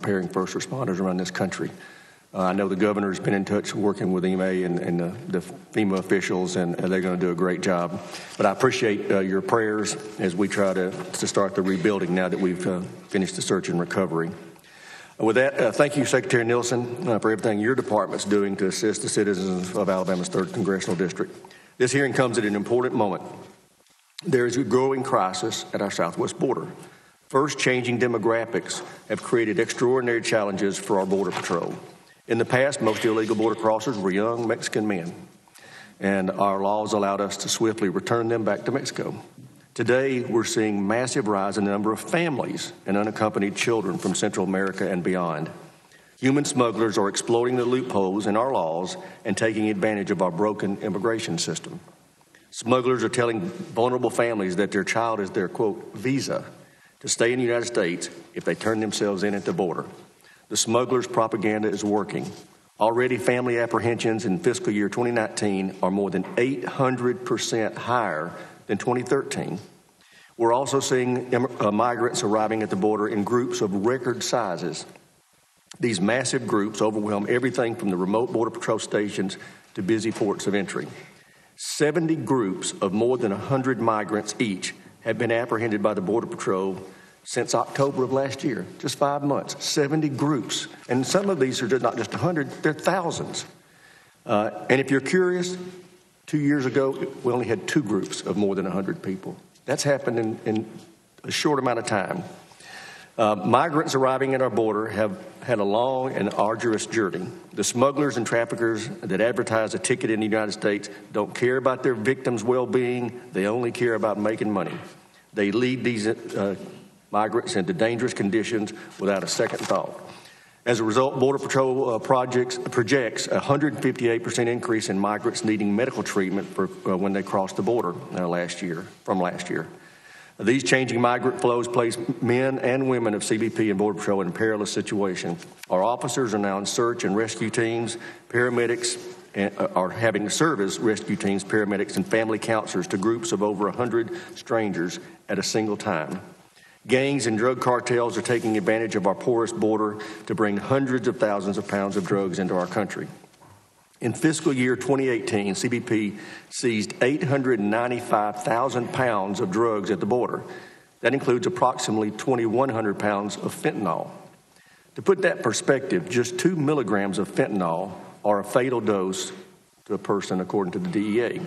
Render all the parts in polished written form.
preparing first responders around this country. I know the governor's been in touch working with EMA and the FEMA officials, and they're going to do a great job. But I appreciate your prayers as we try to start the rebuilding now that we've finished the search and recovery. With that, thank you, Secretary Nielsen, for everything your department's doing to assist the citizens of Alabama's 3rd Congressional District. This hearing comes at an important moment. There is a growing crisis at our southwest border. First, changing demographics have created extraordinary challenges for our Border Patrol. In the past, most illegal border crossers were young Mexican men, and our laws allowed us to swiftly return them back to Mexico. Today, we're seeing massive rise in the number of families and unaccompanied children from Central America and beyond. Human smugglers are exploiting the loopholes in our laws and taking advantage of our broken immigration system. Smugglers are telling vulnerable families that their child is their, quote, visa to stay in the United States if they turn themselves in at the border. The smugglers' propaganda is working. Already, family apprehensions in fiscal year 2019 are more than 800% higher than 2013. We're also seeing migrants arriving at the border in groups of record sizes. These massive groups overwhelm everything from the remote Border Patrol stations to busy ports of entry. 70 groups of more than 100 migrants each have been apprehended by the Border Patrol since October of last year, just 5 months. 70 groups. And some of these are not just 100, they're thousands. And if you're curious, 2 years ago, we only had 2 groups of more than 100 people. That's happened in a short amount of time. Migrants arriving at our border have had a long and arduous journey. The smugglers and traffickers that advertise a ticket in the United States don't care about their victims' well-being. They only care about making money. They lead these migrants into dangerous conditions without a second thought. As a result, Border Patrol projects a 158% increase in migrants needing medical treatment for when they crossed the border from last year. These changing migrant flows place men and women of CBP and Border Patrol in a perilous situation. Our officers are now in search and rescue teams, paramedics are having to serve as rescue teams, paramedics, and family counselors to groups of over 100 strangers at a single time. Gangs and drug cartels are taking advantage of our porous border to bring hundreds of thousands of pounds of drugs into our country. In fiscal year 2018, CBP seized 895,000 pounds of drugs at the border. That includes approximately 2,100 pounds of fentanyl. To put that in perspective, just 2 milligrams of fentanyl are a fatal dose to a person, according to the DEA.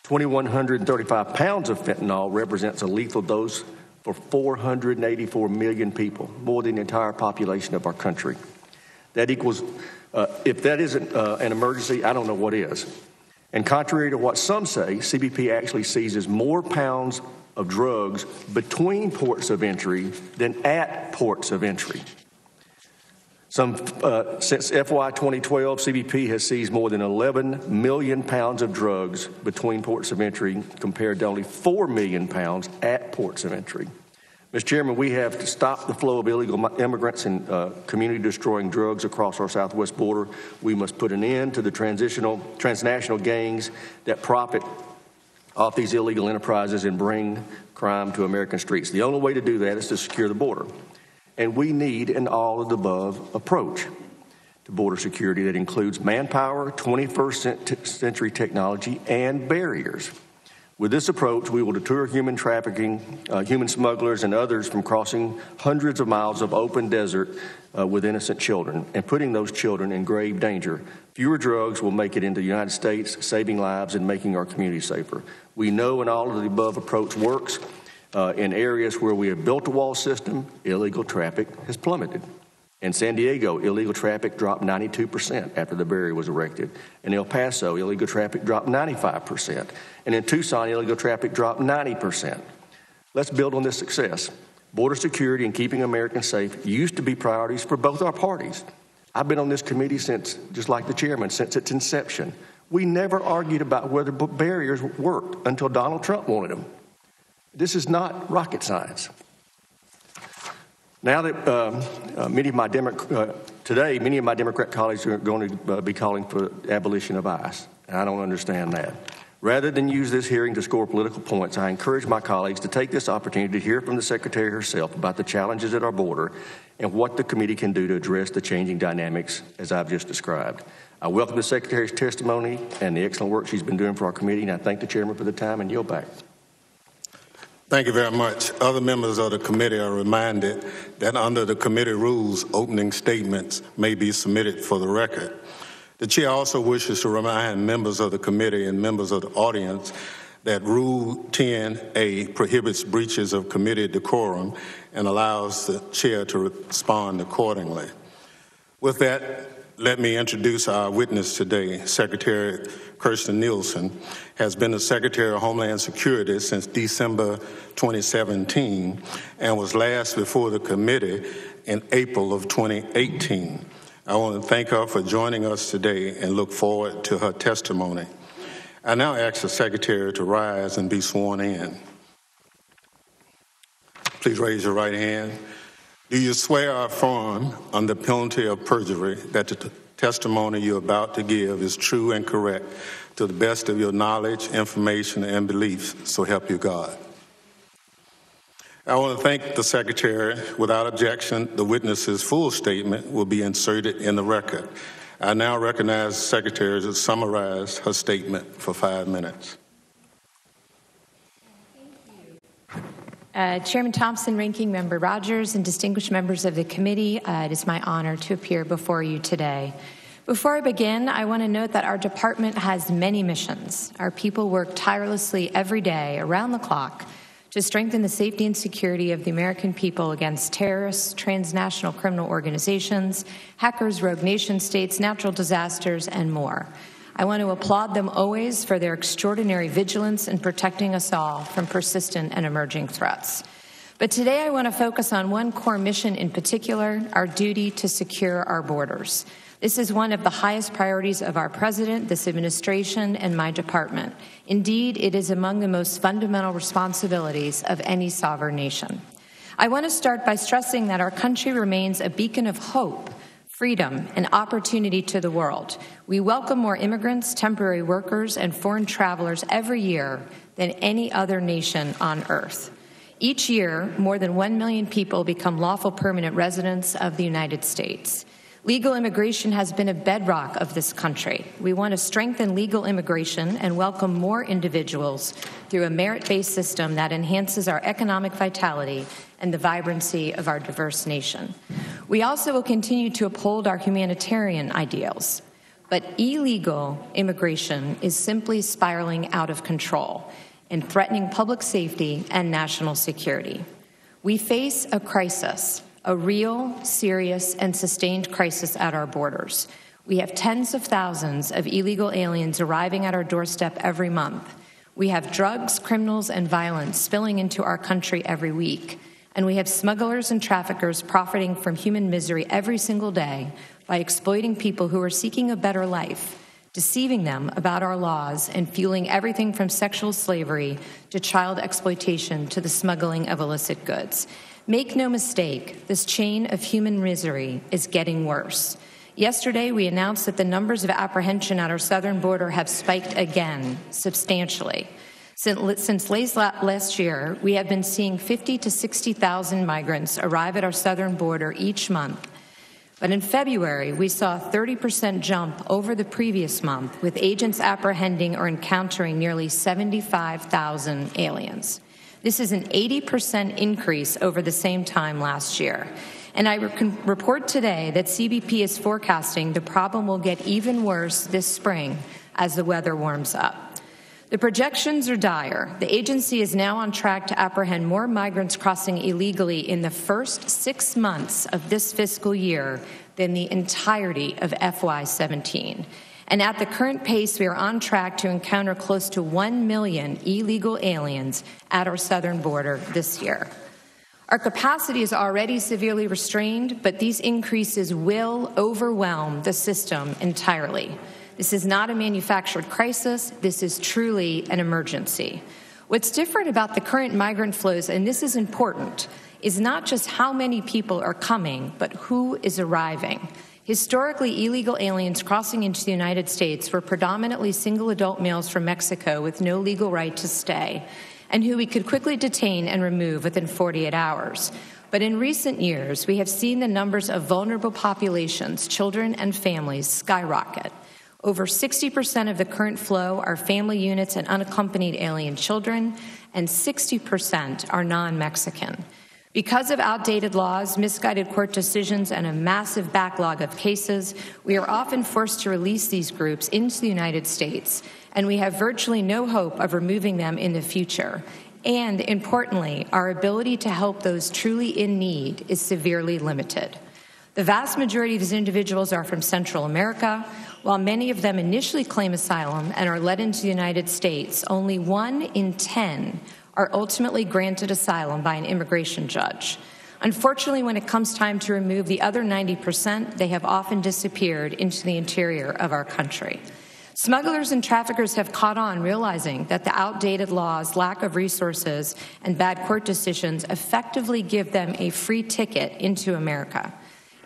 2,135 pounds of fentanyl represents a lethal dose for 484 million people, more than the entire population of our country. That equals, if that isn't an emergency, I don't know what is. And contrary to what some say, CBP actually seizes more pounds of drugs between ports of entry than at ports of entry. Since FY 2012, CBP has seized more than 11 million pounds of drugs between ports of entry compared to only 4 million pounds at ports of entry. Mr. Chairman, we have to stop the flow of illegal immigrants and community-destroying drugs across our southwest border. We must put an end to the transnational gangs that profit off these illegal enterprises and bring crime to American streets. The only way to do that is to secure the border. And we need an all-of-the-above approach to border security that includes manpower, 21st century technology, and barriers. With this approach, we will deter human trafficking, human smugglers, and others from crossing hundreds of miles of open desert with innocent children and putting those children in grave danger. Fewer drugs will make it into the United States, saving lives and making our community safer. We know an all-of-the-above approach works. In areas where we have built a wall system, illegal traffic has plummeted. In San Diego, illegal traffic dropped 92% after the barrier was erected. In El Paso, illegal traffic dropped 95%. And in Tucson, illegal traffic dropped 90%. Let's build on this success. Border security and keeping Americans safe used to be priorities for both our parties. I've been on this committee since, just like the chairman, since its inception. We never argued about whether barriers worked until Donald Trump wanted them. This is not rocket science. Now that many of my Democrat colleagues are going to be calling for the abolition of ICE, and I don't understand that. Rather than use this hearing to score political points, I encourage my colleagues to take this opportunity to hear from the Secretary herself about the challenges at our border and what the committee can do to address the changing dynamics as I've just described. I welcome the Secretary's testimony and the excellent work she's been doing for our committee, and I thank the Chairman for the time and yield back. Thank you very much. Other members of the committee are reminded that under the committee rules, opening statements may be submitted for the record. The Chair also wishes to remind members of the committee and members of the audience that Rule 10A prohibits breaches of committee decorum and allows the Chair to respond accordingly. With that, let me introduce our witness today. Secretary Kirstjen Nielsen has been the Secretary of Homeland Security since December 2017 and was last before the committee in April of 2018. I want to thank her for joining us today and look forward to her testimony. I now ask the Secretary to rise and be sworn in. Please raise your right hand. Do you swear or affirm under penalty of perjury that the testimony you're about to give is true and correct to the best of your knowledge, information, and beliefs, so help you God? I want to thank the Secretary. Without objection, the witness's full statement will be inserted in the record. I now recognize the Secretary to summarize her statement for 5 minutes. Chairman Thompson, Ranking Member Rogers, and distinguished members of the committee, it is my honor to appear before you today. Before I begin, I want to note that our department has many missions. Our people work tirelessly every day, around the clock, to strengthen the safety and security of the American people against terrorists, transnational criminal organizations, hackers, rogue nation states, natural disasters, and more. I want to applaud them always for their extraordinary vigilance in protecting us all from persistent and emerging threats. But today I want to focus on one core mission in particular, our duty to secure our borders. This is one of the highest priorities of our President, this administration, and my department. Indeed, it is among the most fundamental responsibilities of any sovereign nation. I want to start by stressing that our country remains a beacon of hope, freedom, and opportunity to the world. We welcome more immigrants, temporary workers, and foreign travelers every year than any other nation on earth. Each year, more than 1 million people become lawful permanent residents of the United States. Legal immigration has been a bedrock of this country. We want to strengthen legal immigration and welcome more individuals through a merit-based system that enhances our economic vitality and the vibrancy of our diverse nation. We also will continue to uphold our humanitarian ideals. But illegal immigration is simply spiraling out of control and threatening public safety and national security. We face a crisis, a real, serious, and sustained crisis at our borders. We have tens of thousands of illegal aliens arriving at our doorstep every month. We have drugs, criminals, and violence spilling into our country every week. And we have smugglers and traffickers profiting from human misery every single day by exploiting people who are seeking a better life, deceiving them about our laws, and fueling everything from sexual slavery to child exploitation to the smuggling of illicit goods. Make no mistake, this chain of human misery is getting worse. Yesterday, we announced that the numbers of apprehension at our southern border have spiked again, substantially. Since late last year, we have been seeing 50,000 to 60,000 migrants arrive at our southern border each month. But in February, we saw a 30% jump over the previous month, with agents apprehending or encountering nearly 75,000 aliens. This is an 80% increase over the same time last year. And I report today that CBP is forecasting the problem will get even worse this spring as the weather warms up. The projections are dire. The agency is now on track to apprehend more migrants crossing illegally in the first 6 months of this fiscal year than the entirety of FY17. And at the current pace, we are on track to encounter close to 1 million illegal aliens at our southern border this year. Our capacity is already severely restrained, but these increases will overwhelm the system entirely. This is not a manufactured crisis. This is truly an emergency. What's different about the current migrant flows, and this is important, is not just how many people are coming, but who is arriving. Historically, illegal aliens crossing into the United States were predominantly single adult males from Mexico with no legal right to stay, and who we could quickly detain and remove within 48 hours. But in recent years, we have seen the numbers of vulnerable populations, children and families, skyrocket. Over 60% of the current flow are family units and unaccompanied alien children, and 60% are non-Mexican. Because of outdated laws, misguided court decisions, and a massive backlog of cases, we are often forced to release these groups into the United States, and we have virtually no hope of removing them in the future. And importantly, our ability to help those truly in need is severely limited. The vast majority of these individuals are from Central America. While many of them initially claim asylum and are led into the United States, only 1 in 10 are ultimately granted asylum by an immigration judge. Unfortunately, when it comes time to remove the other 90%, they have often disappeared into the interior of our country. Smugglers and traffickers have caught on, realizing that the outdated laws, lack of resources, and bad court decisions effectively give them a free ticket into America.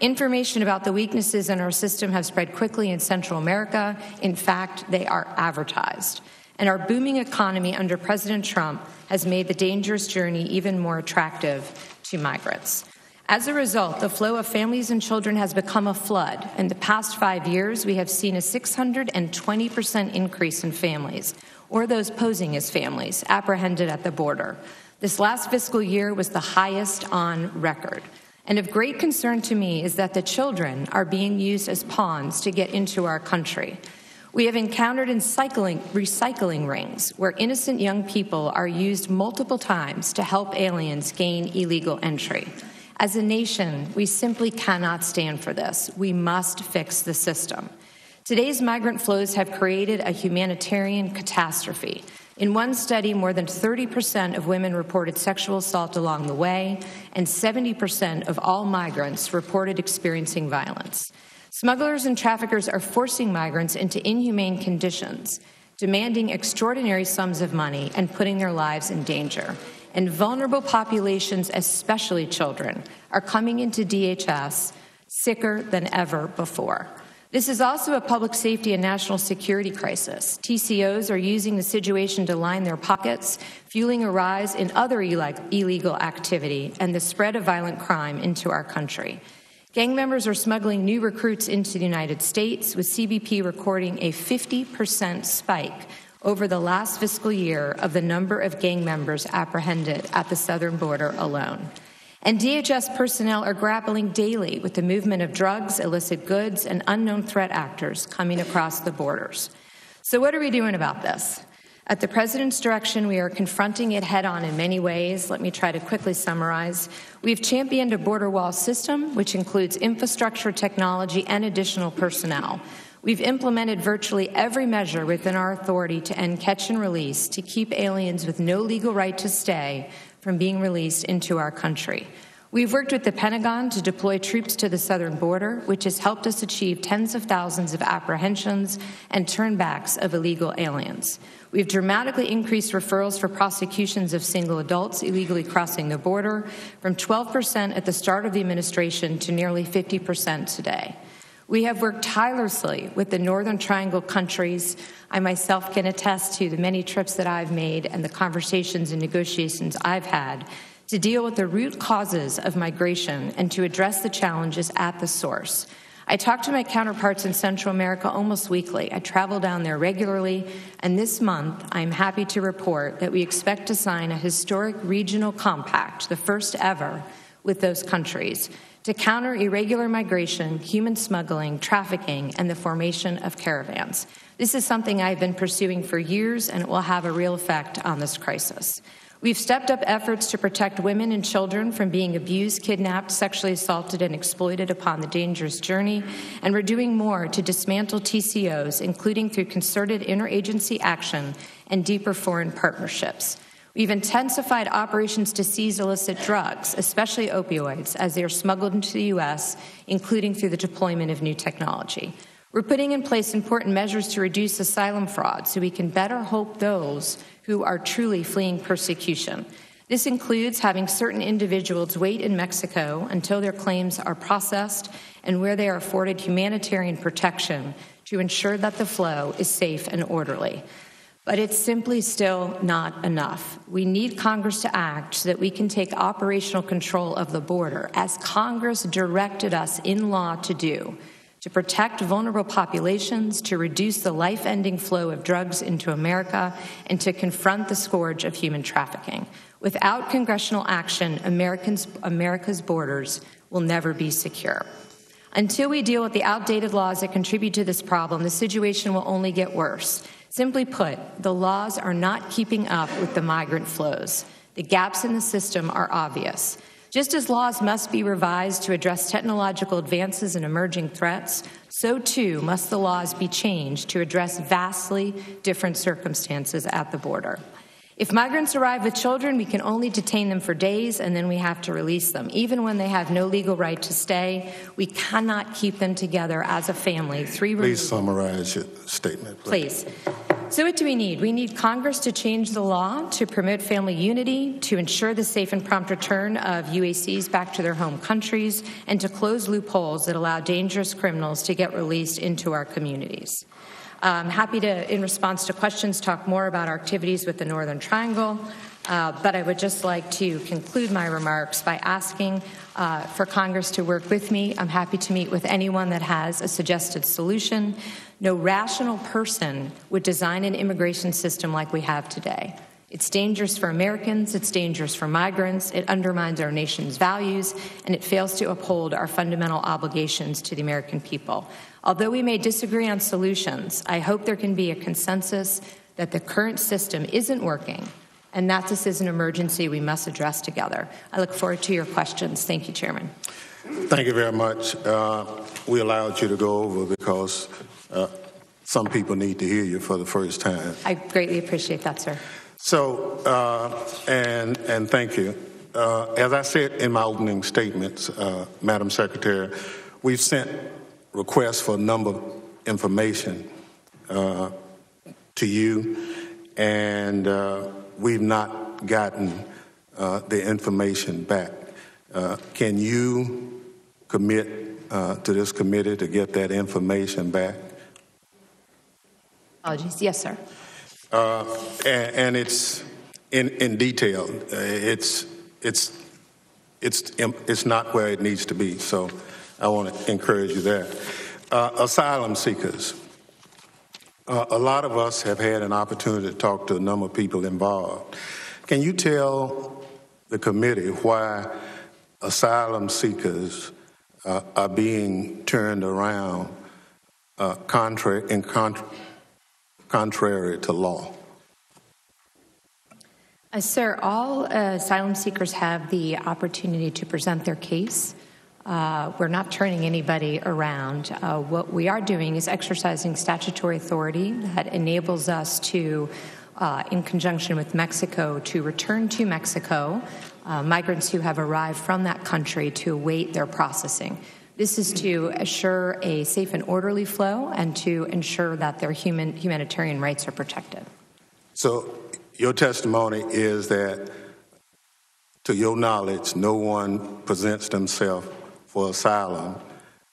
Information about the weaknesses in our system have spread quickly in Central America. In fact, they are advertised. And our booming economy under President Trump has made the dangerous journey even more attractive to migrants. As a result, the flow of families and children has become a flood. In the past 5 years, we have seen a 620% increase in families, or those posing as families, apprehended at the border. This last fiscal year was the highest on record. And of great concern to me is that the children are being used as pawns to get into our country. We have encountered recycling rings where innocent young people are used multiple times to help aliens gain illegal entry. As a nation, we simply cannot stand for this. We must fix the system. Today's migrant flows have created a humanitarian catastrophe. In one study, more than 30% of women reported sexual assault along the way, and 70% of all migrants reported experiencing violence. Smugglers and traffickers are forcing migrants into inhumane conditions, demanding extraordinary sums of money and putting their lives in danger. And vulnerable populations, especially children, are coming into DHS sicker than ever before. This is also a public safety and national security crisis. TCOs are using the situation to line their pockets, fueling a rise in other illegal activity and the spread of violent crime into our country. Gang members are smuggling new recruits into the United States, with CBP recording a 50% spike over the last fiscal year of the number of gang members apprehended at the southern border alone. And DHS personnel are grappling daily with the movement of drugs, illicit goods, and unknown threat actors coming across the borders. So what are we doing about this? At the President's direction, we are confronting it head-on in many ways. Let me try to quickly summarize. We've championed a border wall system, which includes infrastructure, technology, and additional personnel. We've implemented virtually every measure within our authority to end catch and release, to keep aliens with no legal right to stay from being released into our country. We've worked with the Pentagon to deploy troops to the southern border, which has helped us achieve tens of thousands of apprehensions and turnbacks of illegal aliens. We've dramatically increased referrals for prosecutions of single adults illegally crossing the border from 12% at the start of the administration to nearly 50% today. We have worked tirelessly with the Northern Triangle countries. I myself can attest to the many trips that I've made and the conversations and negotiations I've had to deal with the root causes of migration and to address the challenges at the source. I talk to my counterparts in Central America almost weekly. I travel down there regularly, and this month I'm happy to report that we expect to sign a historic regional compact, the first ever, with those countries to counter irregular migration, human smuggling, trafficking, and the formation of caravans. This is something I've been pursuing for years, and it will have a real effect on this crisis. We've stepped up efforts to protect women and children from being abused, kidnapped, sexually assaulted, and exploited upon the dangerous journey, and we're doing more to dismantle TCOs, including through concerted interagency action and deeper foreign partnerships. We've intensified operations to seize illicit drugs, especially opioids, as they are smuggled into the U.S., including through the deployment of new technology. We're putting in place important measures to reduce asylum fraud so we can better help those who are truly fleeing persecution. This includes having certain individuals wait in Mexico until their claims are processed and where they are afforded humanitarian protection to ensure that the flow is safe and orderly. But it's simply still not enough. We need Congress to act so that we can take operational control of the border, as Congress directed us in law to do, to protect vulnerable populations, to reduce the life-ending flow of drugs into America, and to confront the scourge of human trafficking. Without congressional action, America's borders will never be secure. Until we deal with the outdated laws that contribute to this problem, the situation will only get worse. Simply put, the laws are not keeping up with the migrant flows. The gaps in the system are obvious. Just as laws must be revised to address technological advances and emerging threats, so too must the laws be changed to address vastly different circumstances at the border. If migrants arrive with children, we can only detain them for days, and then we have to release them. Even when they have no legal right to stay, we cannot keep them together as a family. Please summarize your statement. Please. So what do we need? We need Congress to change the law to promote family unity, to ensure the safe and prompt return of UACs back to their home countries, and to close loopholes that allow dangerous criminals to get released into our communities. I'm happy to, in response to questions, talk more about our activities with the Northern Triangle, but I would just like to conclude my remarks by asking for Congress to work with me. I'm happy to meet with anyone that has a suggested solution. No rational person would design an immigration system like we have today. It's dangerous for Americans, it's dangerous for migrants, it undermines our nation's values, and it fails to uphold our fundamental obligations to the American people. Although we may disagree on solutions, I hope there can be a consensus that the current system isn't working and that this is an emergency we must address together. I look forward to your questions. Thank you, Chairman. Thank you very much. We allowed you to go over because some people need to hear you for the first time. I greatly appreciate that, sir. So, and thank you. As I said in my opening statements, Madam Secretary, we've sent requests for a number of information to you, and we've not gotten the information back. Can you commit to this committee to get that information back? Apologies. Yes, sir. And it's in detail. It's not where it needs to be. So I want to encourage you there. Asylum seekers. A lot of us have had an opportunity to talk to a number of people involved. Can you tell the committee why asylum seekers are being turned around contrary to law? Sir, all asylum seekers have the opportunity to present their case. We're not turning anybody around. What we are doing is exercising statutory authority that enables us to, in conjunction with Mexico, to return to Mexico migrants who have arrived from that country to await their processing. This is to assure a safe and orderly flow and to ensure that their humanitarian rights are protected. So your testimony is that, to your knowledge, no one presents themselves for asylum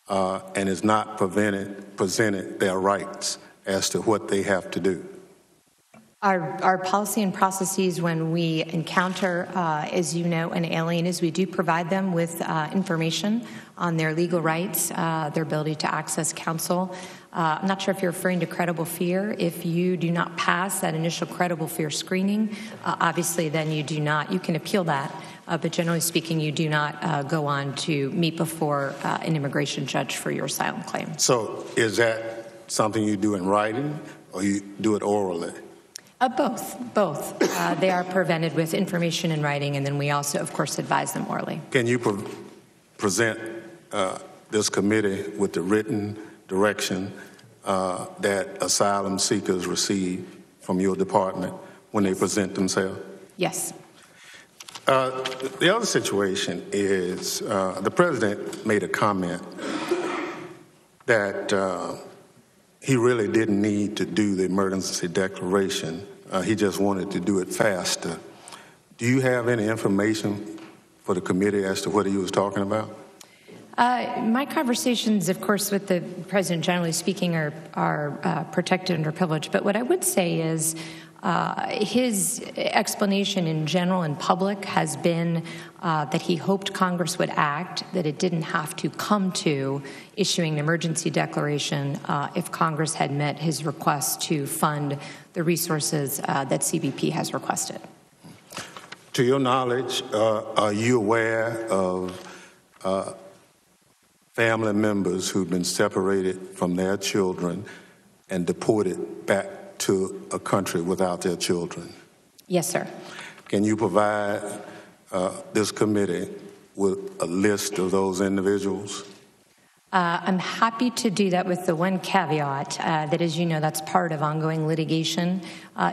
and is not presented their rights as to what they have to do. Our policy and processes when we encounter, as you know, an alien is we do provide them with information on their legal rights, their ability to access counsel. I'm not sure if you're referring to credible fear. If you do not pass that initial credible fear screening, obviously then you do not, you can appeal that, but generally speaking, you do not go on to meet before an immigration judge for your asylum claim. So is that something you do in writing or you do it orally? Both. They are presented with information in writing, and then we also, of course, advise them orally. Can you present this committee with the written direction that asylum seekers receive from your department when they present themselves? Yes. The other situation is the president made a comment that he really didn't need to do the emergency declaration. He just wanted to do it faster. Do you have any information for the committee as to what he was talking about? My conversations, of course, with the president, generally speaking, are protected under privilege. But what I would say is his explanation in general and public has been that he hoped Congress would act, that it didn't have to come to issuing an emergency declaration if Congress had met his request to fund the resources that CBP has requested. To your knowledge, are you aware of family members who've been separated from their children and deported back to a country without their children? Yes, sir. Can you provide this committee with a list of those individuals? I'm happy to do that with the one caveat that, as you know, that's part of ongoing litigation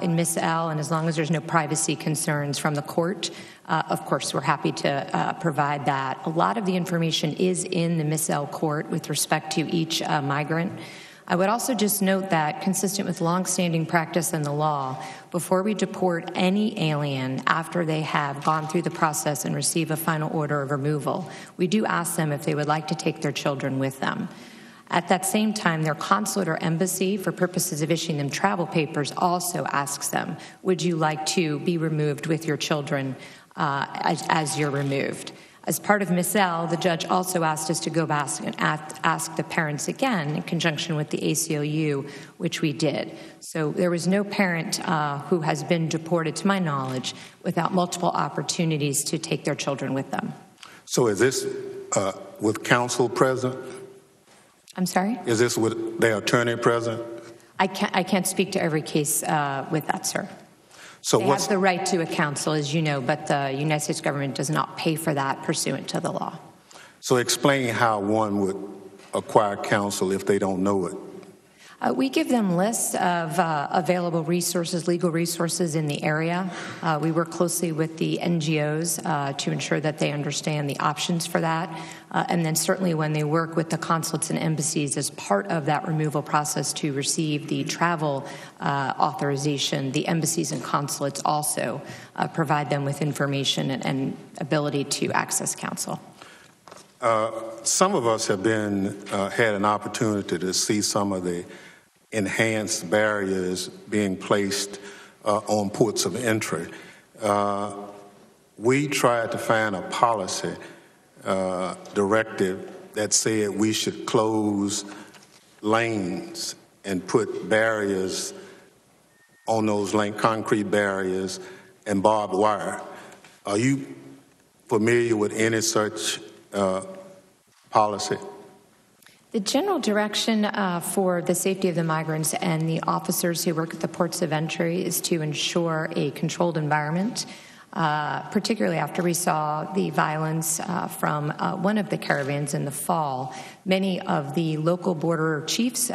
in Miss L, and as long as there's no privacy concerns from the court, of course, we're happy to provide that. A lot of the information is in the Miss L court with respect to each migrant. I would also just note that, consistent with longstanding practice in the law, before we deport any alien after they have gone through the process and receive a final order of removal, we do ask them if they would like to take their children with them. At that same time, their consulate or embassy, for purposes of issuing them travel papers, also asks them, would you like to be removed with your children as you're removed? As part of Miss L, the judge also asked us to go back and ask the parents again in conjunction with the ACLU, which we did. So there was no parent who has been deported, to my knowledge, without multiple opportunities to take their children with them. So is this with counsel present? I'm sorry? Is this with their attorney present? I can't speak to every case with that, sir. So they have the right to a counsel, as you know, but the United States government does not pay for that pursuant to the law. So explain how one would acquire counsel if they don't know it. We give them lists of available resources, legal resources in the area. We work closely with the NGOs to ensure that they understand the options for that. And then certainly when they work with the consulates and embassies as part of that removal process to receive the travel authorization, the embassies and consulates also provide them with information and ability to access counsel. Some of us have had an opportunity to see some of the enhanced barriers being placed on ports of entry. We tried to find a policy directive that said we should close lanes and put barriers on those concrete barriers and barbed wire. Are you familiar with any such policy? The general direction for the safety of the migrants and the officers who work at the ports of entry is to ensure a controlled environment, particularly after we saw the violence from one of the caravans in the fall. Many of the local border chiefs, the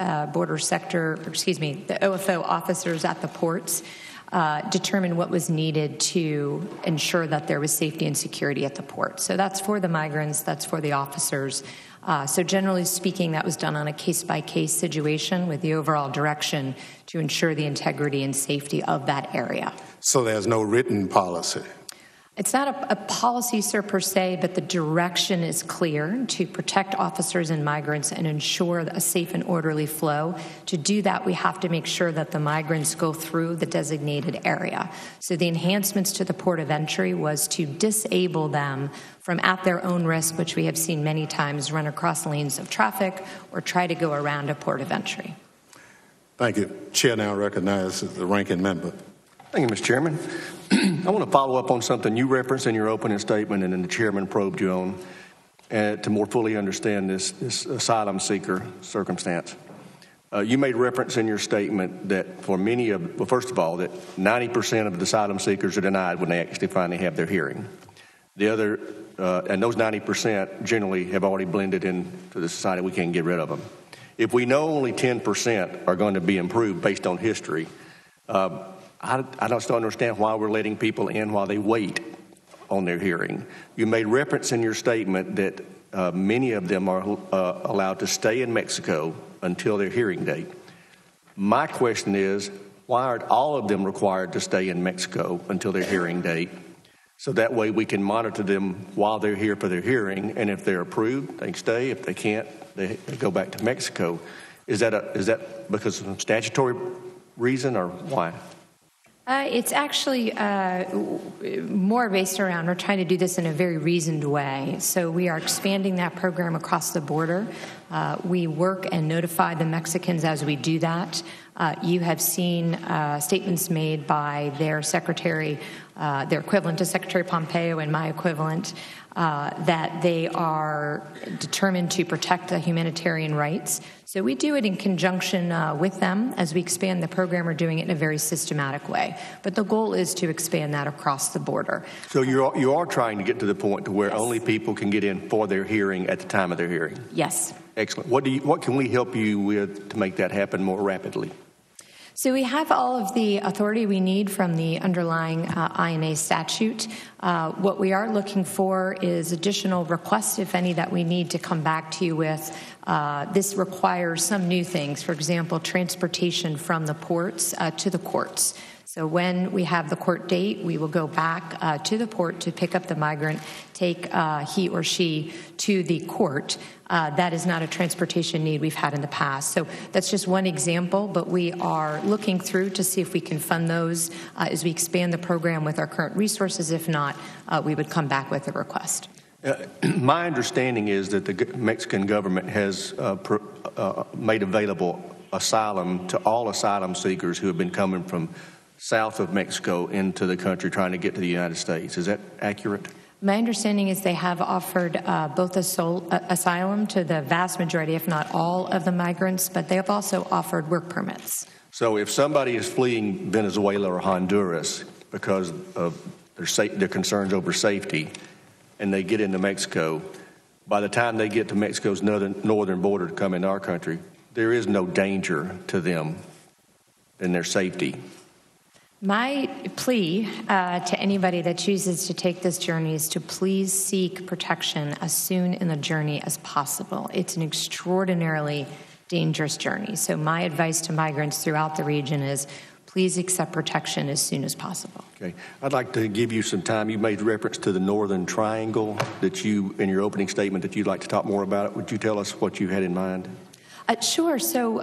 OFO officers at the ports determined what was needed to ensure that there was safety and security at the port. So that's for the migrants, that's for the officers. So generally speaking, that was done on a case-by-case situation with the overall direction to ensure the integrity and safety of that area. So there's no written policy? It's not a policy, sir, per se, but the direction is clear to protect officers and migrants and ensure a safe and orderly flow. To do that, we have to make sure that the migrants go through the designated area. So the enhancements to the port of entry was to disable them from, at their own risk, which we have seen many times, run across lanes of traffic or try to go around a port of entry. Thank you. Chair now recognizes the ranking member. Thank you, Mr. Chairman. I want to follow up on something you referenced in your opening statement and then the chairman probed you on to more fully understand this asylum seeker circumstance. You made reference in your statement that for many of, well, first of all, that 90% of the asylum seekers are denied when they actually finally have their hearing. The other, and those 90% generally have already blended into the society. We can't get rid of them. If we know only 10% are going to be improved based on history, I don't understand why we're letting people in while they wait on their hearing. You made reference in your statement that many of them are allowed to stay in Mexico until their hearing date. My question is, why aren't all of them required to stay in Mexico until their hearing date? So that way we can monitor them while they're here for their hearing, and if they're approved, they can stay. If they can't, they go back to Mexico. Is that because of some statutory reason, or why? It's actually more based around, we're trying to do this in a very reasoned way. So we are expanding that program across the border. We work and notify the Mexicans as we do that. You have seen statements made by their secretary, their equivalent to Secretary Pompeo and my equivalent, that they are determined to protect the humanitarian rights. So we do it in conjunction with them as we expand the program. We're doing it in a very systematic way. But the goal is to expand that across the border. So you are trying to get to the point to where only people can get in for their hearing at the time of their hearing? Yes. Excellent. What can we help you with to make that happen more rapidly? So we have all of the authority we need from the underlying INA statute. What we are looking for is additional requests, if any, that we need to come back to you with. This requires some new things, for example, transportation from the ports to the courts. So when we have the court date, we will go back to the port to pick up the migrant, take he or she to the court. That is not a transportation need we've had in the past. So that's just one example, but we are looking through to see if we can fund those as we expand the program with our current resources. If not, we would come back with a request. My understanding is that the Mexican government has made available asylum to all asylum seekers who have been coming from south of Mexico into the country trying to get to the United States. Is that accurate? My understanding is they have offered both asylum to the vast majority, if not all, of the migrants, but they have also offered work permits. So if somebody is fleeing Venezuela or Honduras because of their concerns over safety and they get into Mexico, by the time they get to Mexico's northern border to come into our country, there is no danger to them and their safety. My plea to anybody that chooses to take this journey is to please seek protection as soon in the journey as possible. It's an extraordinarily dangerous journey. So my advice to migrants throughout the region is please accept protection as soon as possible. Okay. I'd like to give you some time. You made reference to the Northern Triangle that you, in your opening statement, that you'd like to talk more about it. Would you tell us what you had in mind? Sure. So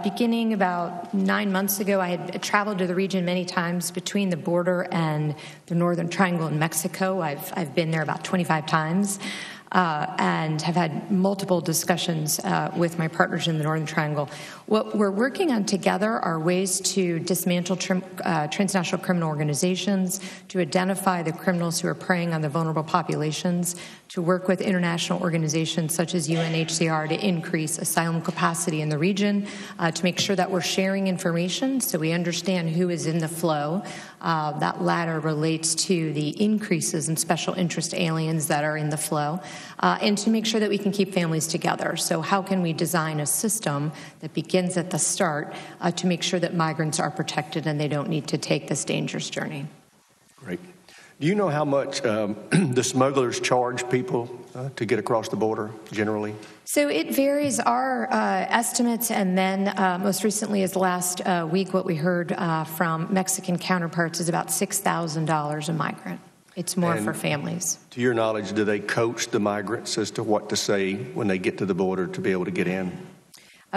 beginning about 9 months ago, I had traveled to the region many times between the border and the Northern Triangle in Mexico. I've been there about 25 times and have had multiple discussions with my partners in the Northern Triangle. What we're working on together are ways to dismantle transnational criminal organizations, to identify the criminals who are preying on the vulnerable populations, to work with international organizations such as UNHCR to increase asylum capacity in the region, to make sure that we're sharing information so we understand who is in the flow. That latter relates to the increases in special interest aliens that are in the flow, and to make sure that we can keep families together. So how can we design a system that begins at the start to make sure that migrants are protected and they don't need to take this dangerous journey? Great. Do you know how much the smugglers charge people to get across the border generally? So it varies. Our estimates, and then most recently as last week, what we heard from Mexican counterparts is about $6,000 a migrant. It's more for families. To your knowledge, do they coach the migrants as to what to say when they get to the border to be able to get in?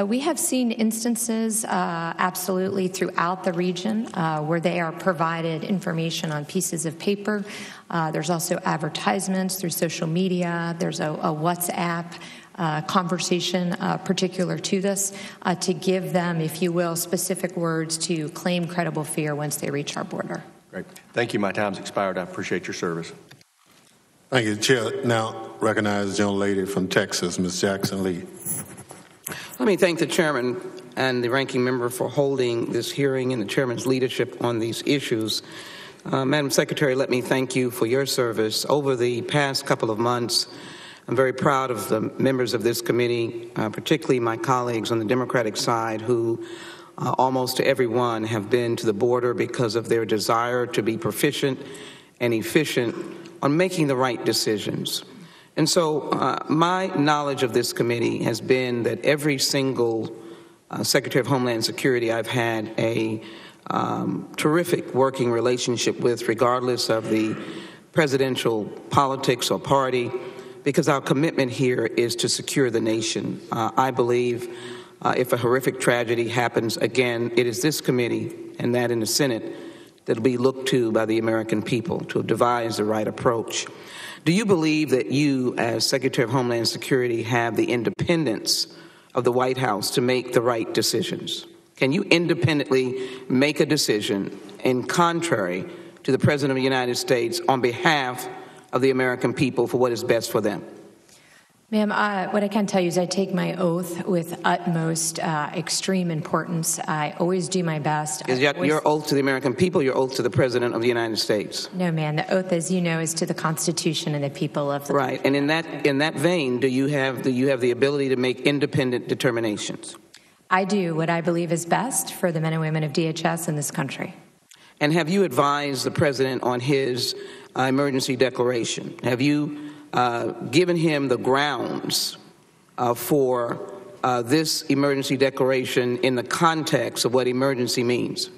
We have seen instances, absolutely, throughout the region where they are provided information on pieces of paper. There's also advertisements through social media. There's a WhatsApp conversation particular to this to give them, if you will, specific words to claim credible fear once they reach our border. Great. Thank you. My time's expired. I appreciate your service. Thank you, Chair. Now recognize the young lady from Texas, Ms. Jackson Lee. Let me thank the chairman and the ranking member for holding this hearing and the chairman's leadership on these issues. Madam Secretary, let me thank you for your service. Over the past couple of months, I'm very proud of the members of this committee, particularly my colleagues on the Democratic side who almost everyone have been to the border because of their desire to be proficient and efficient on making the right decisions. And so my knowledge of this committee has been that every single Secretary of Homeland Security I've had a terrific working relationship with, regardless of the presidential politics or party, because our commitment here is to secure the nation. I believe if a horrific tragedy happens again, it is this committee and that in the Senate that will be looked to by the American people to devise the right approach. Do you believe that you, as Secretary of Homeland Security, have the independence of the White House to make the right decisions? Can you independently make a decision in contrary to the President of the United States on behalf of the American people for what is best for them? Ma'am, what I can tell you is I take my oath with utmost extreme importance. I always do my best. Is your oath to the American people, your oath to the President of the United States? No, ma'am. The oath, as you know, is to the Constitution and the people of the right. And in that vein, do you have the ability to make independent determinations? I do what I believe is best for the men and women of DHS in this country. And have you advised the President on his emergency declaration? Have you given him the grounds for this emergency declaration in the context of what emergency means?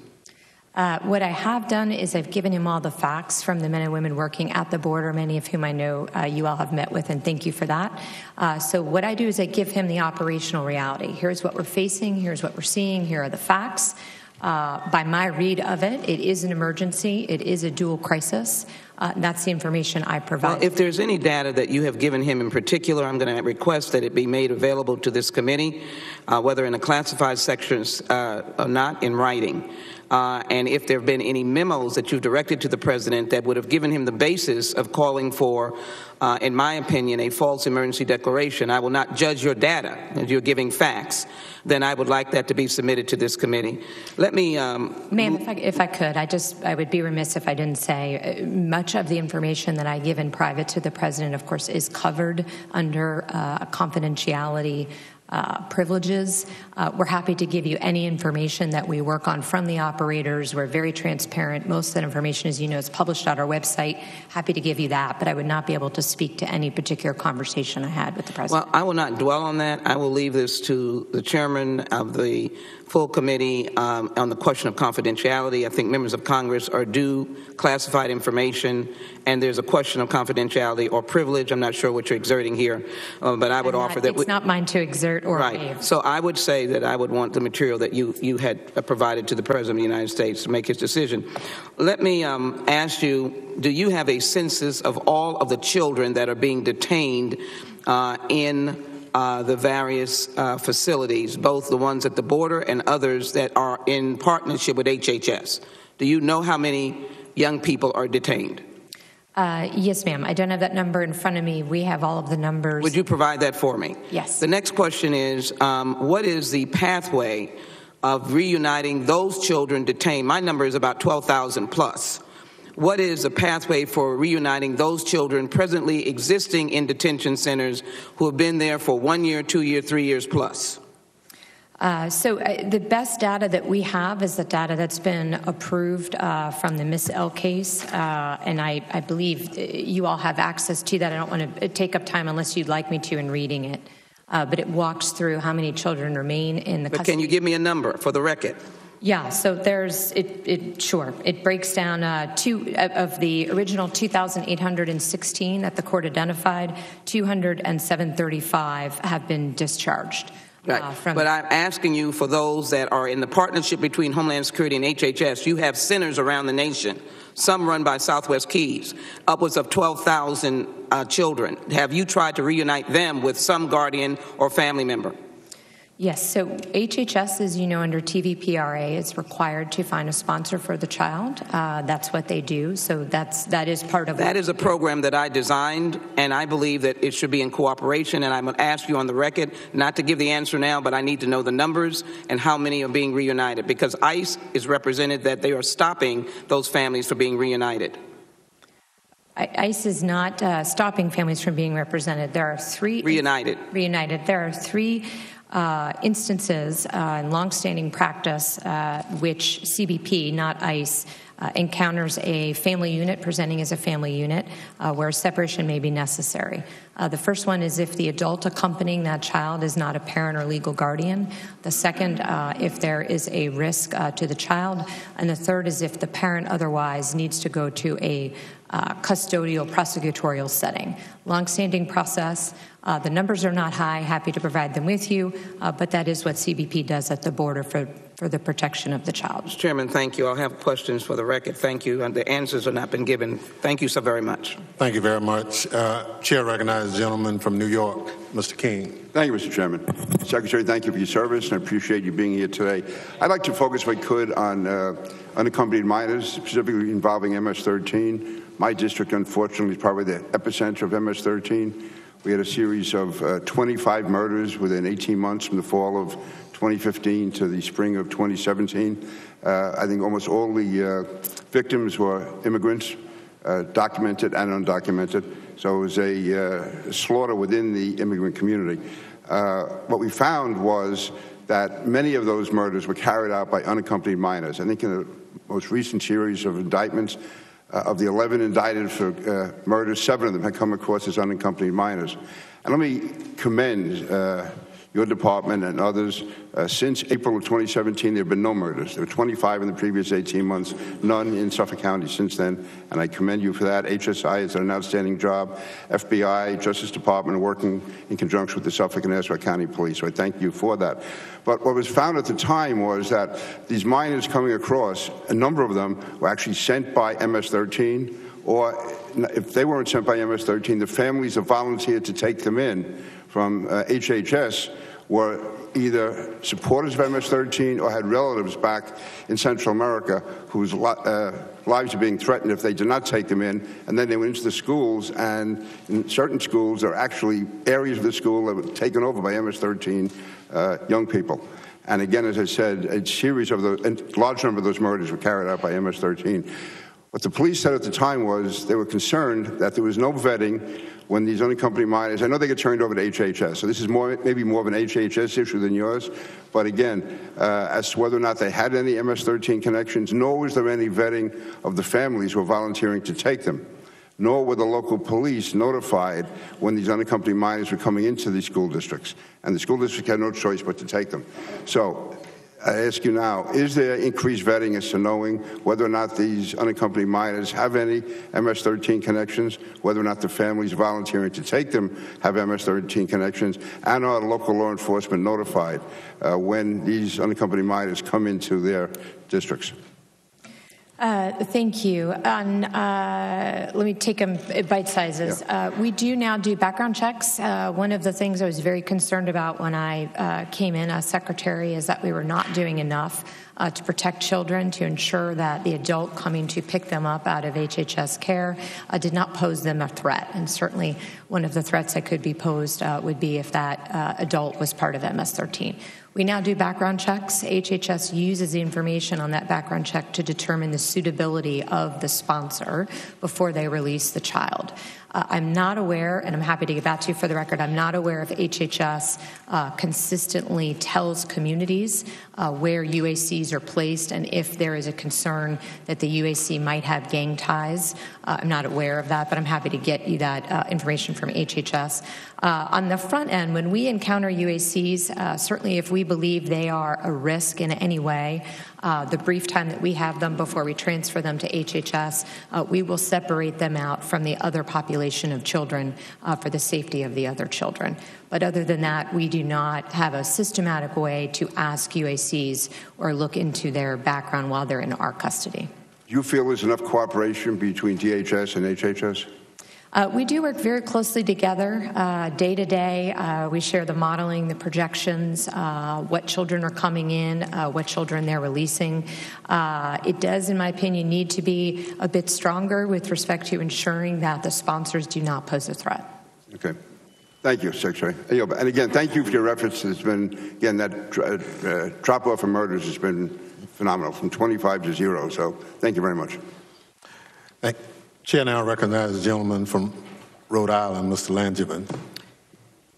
What I have done is I've given him all the facts from the men and women working at the border, many of whom I know you all have met with, and thank you for that. So what I do is I give him the operational reality. Here's what we're facing. Here's what we're seeing. Here are the facts. By my read of it, it is an emergency. It is a dual crisis. That's the information I provide. Well, if there's any data that you have given him in particular, I'm going to request that it be made available to this committee, whether in a classified section or not, in writing. And if there have been any memos that you've directed to the President that would have given him the basis of calling for, in my opinion, a false emergency declaration, I will not judge your data as you're giving facts, then I would like that to be submitted to this committee. Let me... Ma'am, if I could, I would be remiss if I didn't say much of the information that I give in private to the President, of course, is covered under confidentiality privileges. We're happy to give you any information that we work on from the operators. We're very transparent. Most of that information, as you know, is published on our website. Happy to give you that, but I would not be able to speak to any particular conversation I had with the President. Well, I will not dwell on that. I will leave this to the chairman of the full committee on the question of confidentiality. I think members of Congress are due classified information, and there's a question of confidentiality or privilege. I'm not sure what you're exerting here, but I would offer that... It's not mine to exert or right. waive. So I would say that I would want the material that you had provided to the President of the United States to make his decision. Let me ask you, do you have a census of all of the children that are being detained in the various facilities, both the ones at the border and others that are in partnership with HHS? Do you know how many young people are detained? Yes, ma'am. I don't have that number in front of me. We have all of the numbers. Would you provide that for me? Yes. The next question is, what is the pathway of reuniting those children detained? My number is about 12,000 plus. What is the pathway for reuniting those children presently existing in detention centers who have been there for 1 year, 2 years, 3 years plus? The best data that we have is the data that's been approved from the Miss L case, and I believe you all have access to that. I don't want to take up time unless you'd like me to in reading it, but it walks through how many children remain in the custody. But can you give me a number for the record? Yeah, so there's, sure. It breaks down of the original 2,816 that the court identified, 207,35 have been discharged. Right. But I'm asking you for those that are in the partnership between Homeland Security and HHS. You have centers around the nation, some run by Southwest Keys, upwards of 12,000 children. Have you tried to reunite them with some guardian or family member? Yes, so HHS, as you know, under TVPRA, is required to find a sponsor for the child. That's what they do, so that is part of... That is a program that I designed, and I believe that it should be in cooperation, and I'm going to ask you on the record, not to give the answer now, but I need to know the numbers and how many are being reunited, because ICE is represented that they are stopping those families from being reunited. ICE is not stopping families from being represented. There are three... Reunited. There are three... instances in longstanding practice which CBP, not ICE, encounters a family unit presenting as a family unit where separation may be necessary. The first one is if the adult accompanying that child is not a parent or legal guardian. The second, if there is a risk to the child. And the third is if the parent otherwise needs to go to a custodial prosecutorial setting. Longstanding process. The numbers are not high. Happy to provide them with you, but that is what CBP does at the border for the protection of the child. Mr. Chairman, thank you. I'll have questions for the record. Thank you. And the answers have not been given. Thank you so very much. Thank you very much. Chair recognizes the gentleman from New York, Mr. King. Thank you, Mr. Chairman. Secretary, thank you for your service, and I appreciate you being here today. I'd like to focus, if I could, on unaccompanied minors, specifically involving MS-13. My district, unfortunately, is probably the epicenter of MS-13. We had a series of 25 murders within 18 months from the fall of 2015 to the spring of 2017. I think almost all the victims were immigrants, documented and undocumented. So it was a slaughter within the immigrant community. What we found was that many of those murders were carried out by unaccompanied minors. I think in the most recent series of indictments, of the 11 indicted for murders, 7 of them had come across as unaccompanied minors. And let me commend your department and others. Since April of 2017, there have been no murders. There were 25 in the previous 18 months, none in Suffolk County since then, and I commend you for that. HSI has done an outstanding job. FBI, Justice Department are working in conjunction with the Suffolk and Nassau County Police, so I thank you for that. But what was found at the time was that these minors coming across, a number of them were actually sent by MS-13, or if they weren't sent by MS-13, the families that volunteered to take them in from HHS were either supporters of MS-13 or had relatives back in Central America whose lives are being threatened if they did not take them in. And then they went into the schools, and in certain schools, there are actually areas of the school that were taken over by MS-13 young people. And again, as I said, a series of those, a large number of those murders were carried out by MS-13. What the police said at the time was they were concerned that there was no vetting when these unaccompanied minors, I know they get turned over to HHS, so this is maybe more of an HHS issue than yours, but again, as to whether or not they had any MS-13 connections, nor was there any vetting of the families who were volunteering to take them, nor were the local police notified when these unaccompanied minors were coming into these school districts, and the school district had no choice but to take them. So I ask you now, is there increased vetting as to knowing whether or not these unaccompanied minors have any MS-13 connections, whether or not the families volunteering to take them have MS-13 connections, and are local law enforcement notified when these unaccompanied minors come into their districts? Thank you. Let me take them bite sizes. Yeah. We do now do background checks. One of the things I was very concerned about when I came in as secretary is that we were not doing enough to protect children, to ensure that the adult coming to pick them up out of HHS care did not pose them a threat. And certainly one of the threats that could be posed would be if that adult was part of MS-13. We now do background checks. HHS uses the information on that background check to determine the suitability of the sponsor before they release the child. I'm not aware, and I'm happy to get back to you for the record, I'm not aware if HHS consistently tells communities where UACs are placed and if there is a concern that the UAC might have gang ties. I'm not aware of that, but I'm happy to get you that information from HHS. On the front end, when we encounter UACs, certainly if we believe they are a risk in any way, the brief time that we have them before we transfer them to HHS, we will separate them out from the other population of children for the safety of the other children. But other than that, we do not have a systematic way to ask UACs or look into their background while they're in our custody. Do you feel there's enough cooperation between DHS and HHS? We do work very closely together day to day. We share the modeling, the projections, what children are coming in, what children they're releasing. It does, in my opinion, need to be a bit stronger with respect to ensuring that the sponsors do not pose a threat. Okay. Thank you, Secretary. And again, thank you for your efforts. It's been, again, that drop-off of murders has been phenomenal, from 25 to 0. So thank you very much. Thank you. Chair now recognizes the gentleman from Rhode Island, Mr. Langevin.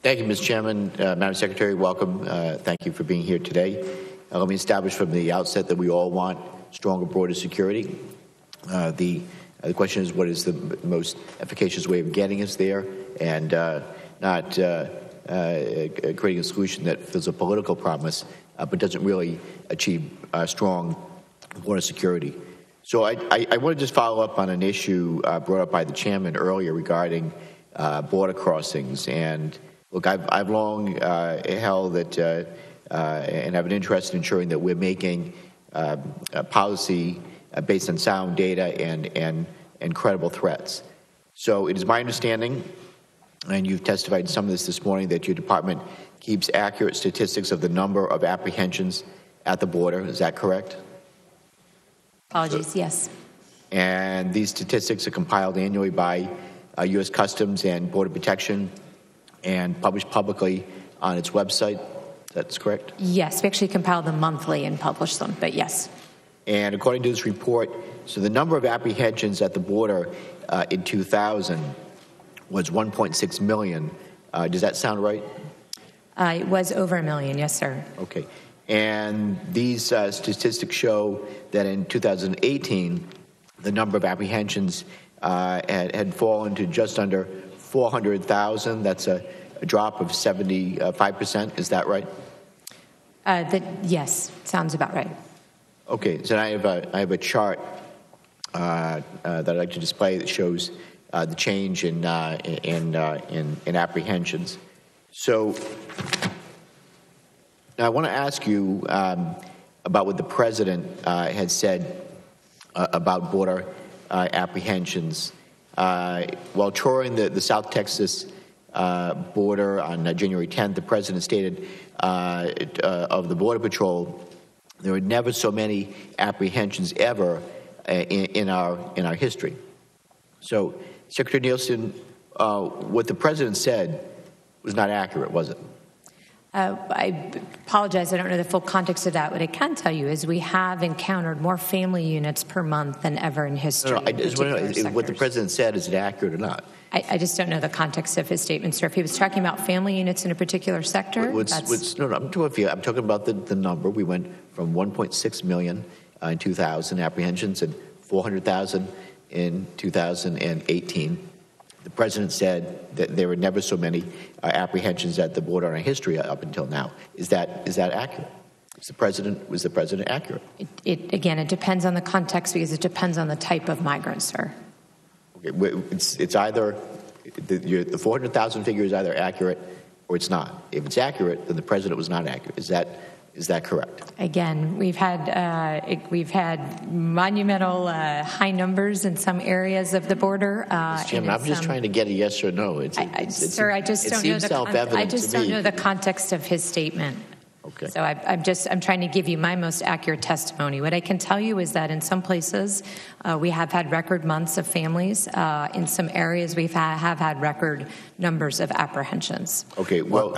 Thank you, Mr. Chairman. Madam Secretary, welcome. Thank you for being here today. Let me establish from the outset that we all want stronger border security. The question is, what is the most efficacious way of getting us there, and not creating a solution that fills a political promise but doesn't really achieve strong border security. So I want to just follow up on an issue brought up by the chairman earlier regarding border crossings. And look, I've long held that and have an interest in ensuring that we're making policy based on sound data and credible threats. So it is my understanding, and you've testified to some of this morning, that your department keeps accurate statistics of the number of apprehensions at the border. Is that correct? Apologies, yes. And these statistics are compiled annually by U.S. Customs and Border Protection and published publicly on its website. That's correct? Yes, we actually compile them monthly and publish them, but yes. And according to this report, so the number of apprehensions at the border in 2000 was 1.6 million. Does that sound right? It was over 1 million, yes, sir. Okay. And these statistics show that in 2018, the number of apprehensions had fallen to just under 400,000. That's a drop of 75%. Is that right? Yes, sounds about right. Okay. So I have a chart that I'd like to display that shows the change in apprehensions. So now I want to ask you about what the president had said about border apprehensions. While touring the South Texas border on January 10th, the president stated of the Border Patrol, there were never so many apprehensions ever in our history. So, Secretary Nielsen, what the president said was not accurate, was it? I apologize, I don't know the full context of that. What I can tell you is we have encountered more family units per month than ever in history. No, I just want to know what the president said. Is it accurate or not? I just don't know the context of his statement, sir. If he was talking about family units in a particular sector, I'm talking about the number. We went from 1.6 million in 2000 apprehensions and 400,000 in 2018. The president said that there were never so many apprehensions at the border in our history up until now. Is that accurate? Was the president accurate? Again, it depends on the context because it depends on the type of migrant, sir. Okay, it's either the 400,000 figure is either accurate or it's not. If it's accurate, then the president was not accurate. Is that correct? Again, we've had monumental high numbers in some areas of the border. Chairman, I'm just trying to get a yes or no. Sir, I just don't know the context of his statement. Okay. So I'm trying to give you my most accurate testimony. What I can tell you is that in some places we have had record months of families. In some areas we have had record numbers of apprehensions. Okay. Well,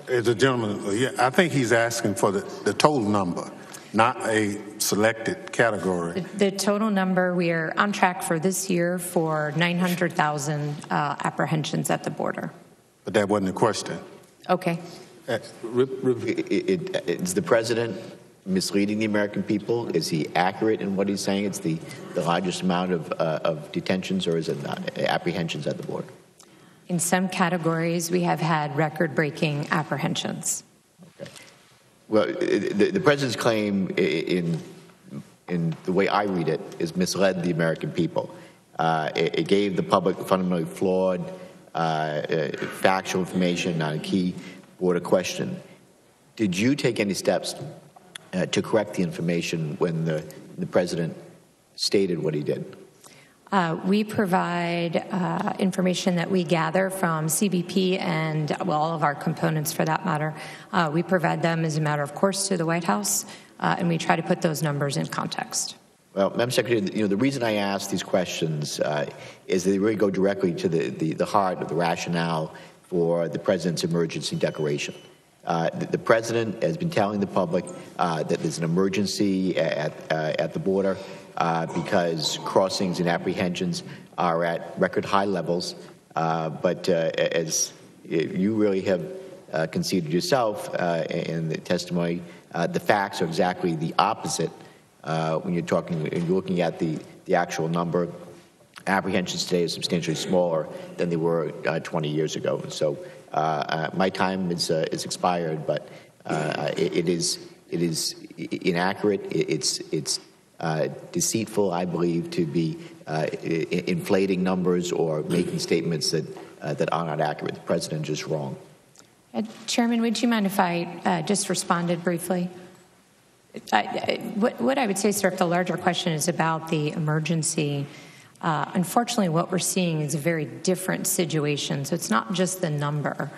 as a gentleman, I think he's asking for the total number, not a selected category. The total number, we are on track for this year for 900,000 apprehensions at the border. But that wasn't the question. Okay. Is the president misleading the American people? Is he accurate in what he's saying? It's the largest amount of detentions, or is it not apprehensions at the border? In some categories, we have had record-breaking apprehensions. Okay. Well, the president's claim, in the way I read it, is misled the American people. It gave the public fundamentally flawed factual information on a key border question. Did you take any steps to correct the information when the president stated what he did? We provide information that we gather from CBP and all of our components for that matter. We provide them as a matter of course to the White House, and we try to put those numbers in context. Well, Madam Secretary, the reason I ask these questions is that they really go directly to the heart of the rationale for the president's emergency declaration. The president has been telling the public that there's an emergency at the border because crossings and apprehensions are at record high levels. But as you really have conceded yourself in the testimony, the facts are exactly the opposite when you're looking at the actual number. Apprehensions today is substantially smaller than they were 20 years ago. So my time is expired, but it is inaccurate. It's deceitful, I believe, to be inflating numbers or making statements that are not accurate. The president is wrong. Chairman, would you mind if I just responded briefly? What I would say, sir, if the larger question is about the emergency, unfortunately what we're seeing is a very different situation. So it's not just the number.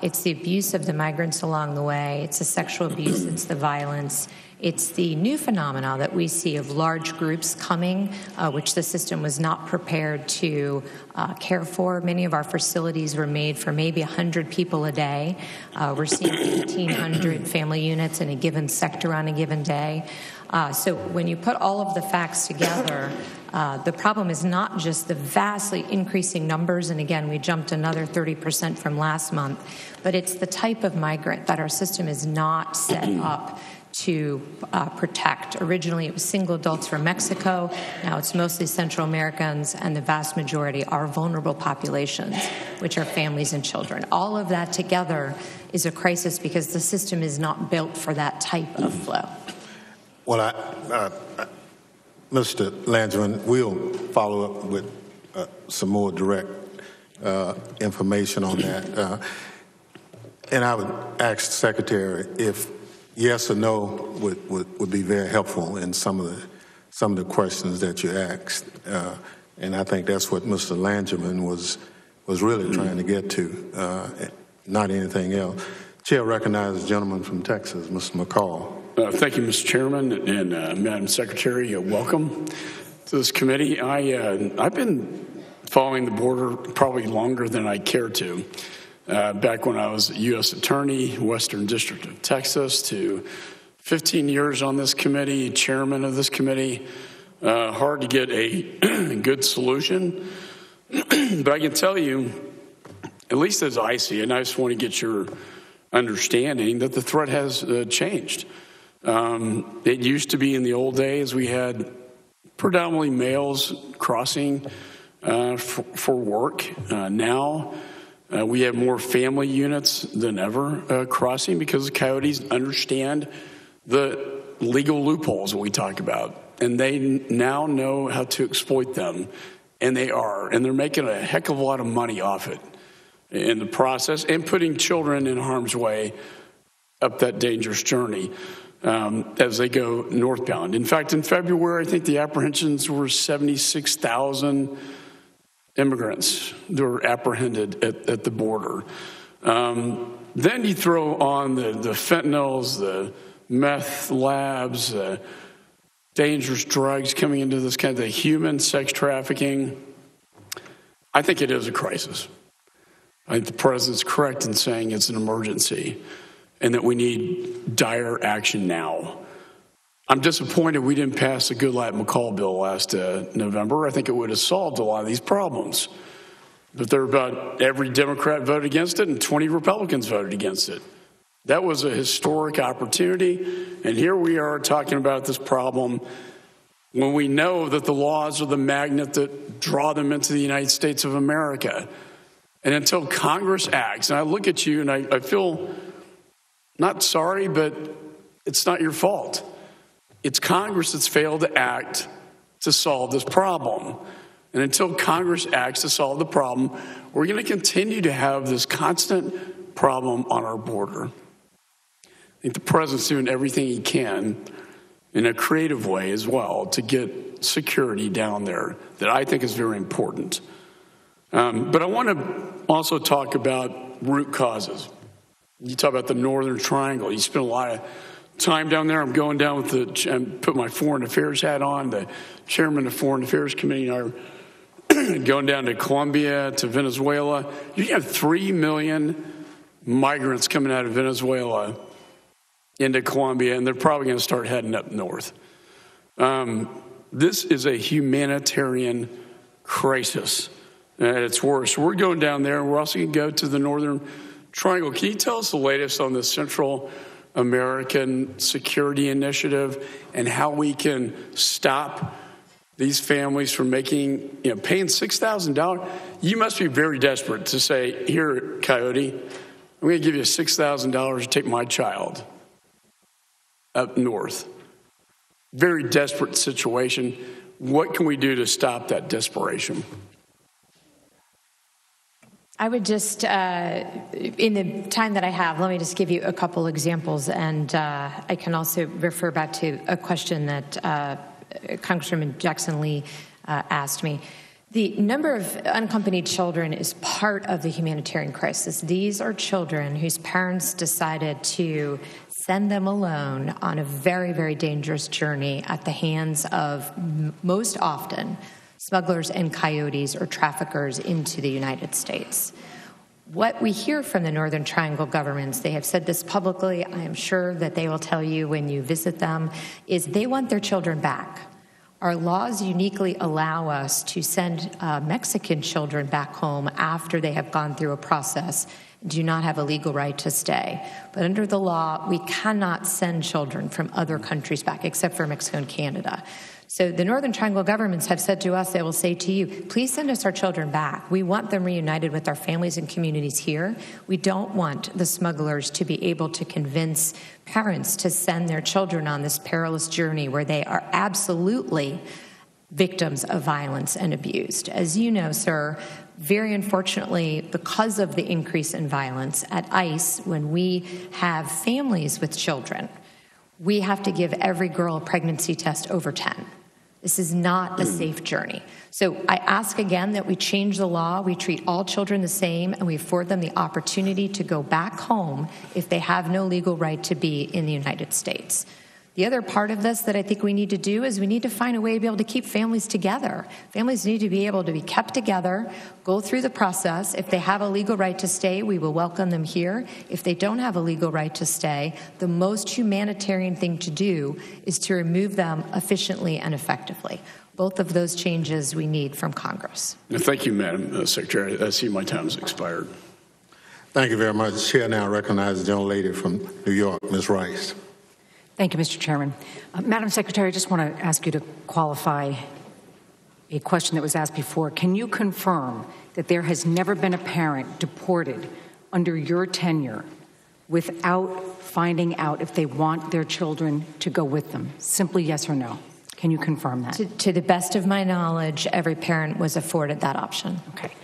It's the abuse of the migrants along the way. It's the sexual abuse. It's the violence. It's the new phenomena that we see of large groups coming, which the system was not prepared to care for. Many of our facilities were made for maybe 100 people a day. We're seeing 1,800 family units in a given sector on a given day. So when you put all of the facts together, the problem is not just the vastly increasing numbers, and again, we jumped another 30% from last month, but it's the type of migrant that our system is not set up to protect. Originally, it was single adults from Mexico. Now it's mostly Central Americans, and the vast majority are vulnerable populations, which are families and children. All of that together is a crisis because the system is not built for that type of flow. Well, Mr. Langerman, we'll follow up with some more direct information on that. And I would ask the Secretary if yes or no would be very helpful in some of the questions that you asked. And I think that's what Mr. Langerman was really trying to get to, not anything else. Chair recognizes the gentleman from Texas, Mr. McCall. Thank you, Mr. Chairman, and Madam Secretary. Welcome to this committee. I've been following the border probably longer than I care to. Back when I was U.S. Attorney, Western District of Texas, to 15 years on this committee, chairman of this committee. Hard to get a good solution. But I can tell you, at least as I see it, and I just want to get your understanding that the threat has changed. It used to be in the old days we had predominantly males crossing for work. Now we have more family units than ever crossing because the coyotes understand the legal loopholes that we talk about, and they now know how to exploit them, and they're making a heck of a lot of money off it in the process and putting children in harm's way up that dangerous journey as they go northbound. In fact, in February, I think the apprehensions were 76,000 immigrants that were apprehended at the border. Then you throw on the fentanyls, the meth labs, dangerous drugs coming into this kind of the human sex trafficking. I think it is a crisis. I think the president's correct in saying it's an emergency and that we need dire action now. I'm disappointed we didn't pass the Goodlatte-McCall bill last November. I think it would have solved a lot of these problems. But about every Democrat voted against it and 20 Republicans voted against it. That was a historic opportunity, and here we are talking about this problem when we know that the laws are the magnet that draw them into the United States of America. And until Congress acts, and I look at you and I feel not sorry, but it's not your fault. It's Congress that's failed to act to solve this problem. And until Congress acts to solve the problem, we're going to continue to have this constant problem on our border. I think the president's doing everything he can in a creative way as well to get security down there that I think is very important. But I want to also talk about root causes. You talk about the Northern Triangle. You spend a lot of time down there. I'm going down with and put my Foreign Affairs hat on. The chairman of the Foreign Affairs Committee and I are going down to Colombia, to Venezuela. You have 3 million migrants coming out of Venezuela into Colombia, and they're probably going to start heading up north. This is a humanitarian crisis at its worst. We're going down there, and we're also going to go to the Northern Triangle. Can you tell us the latest on the Central American Security Initiative and how we can stop these families from paying $6,000? You must be very desperate to say, here, Coyote, I'm going to give you $6,000 to take my child up north. very desperate situation. What can we do to stop that desperation? I would just, in the time that I have, let me just give you a couple examples, and I can also refer back to a question that Congresswoman Jackson Lee asked me. The number of unaccompanied children is part of the humanitarian crisis. These are children whose parents decided to send them alone on a very, very dangerous journey at the hands of, most often, smugglers and coyotes or traffickers into the United States. What we hear from the Northern Triangle governments, they have said this publicly, I am sure that they will tell you when you visit them, is they want their children back. Our laws uniquely allow us to send Mexican children back home after they have gone through a process, do not have a legal right to stay. But under the law, we cannot send children from other countries back, except for Mexico and Canada. So the Northern Triangle governments have said to us, they will say to you, please send us our children back. We want them reunited with our families and communities here. We don't want the smugglers to be able to convince parents to send their children on this perilous journey where they are absolutely victims of violence and abused. As you know, sir, very unfortunately, because of the increase in violence at ICE, when we have families with children, we have to give every girl a pregnancy test over 10. This is not a safe journey. So I ask again that we change the law, we treat all children the same, and we afford them the opportunity to go back home if they have no legal right to be in the United States. The other part of this that I think we need to do is we need to find a way to be able to keep families together. Families need to be able to be kept together, go through the process. If they have a legal right to stay, we will welcome them here. If they don't have a legal right to stay, the most humanitarian thing to do is to remove them efficiently and effectively. Both of those changes we need from Congress. Thank you, Madam Secretary. I see my time has expired. Thank you very much. The chair now recognizes the young lady from New York, Ms. Rice. Thank you, Mr. Chairman. Madam Secretary, I just want to ask you to qualify a question that was asked before. Can you confirm that there has never been a parent deported under your tenure without finding out if they want their children to go with them? Simply yes or no. Can you confirm that? To the best of my knowledge, every parent was afforded that option. Okay.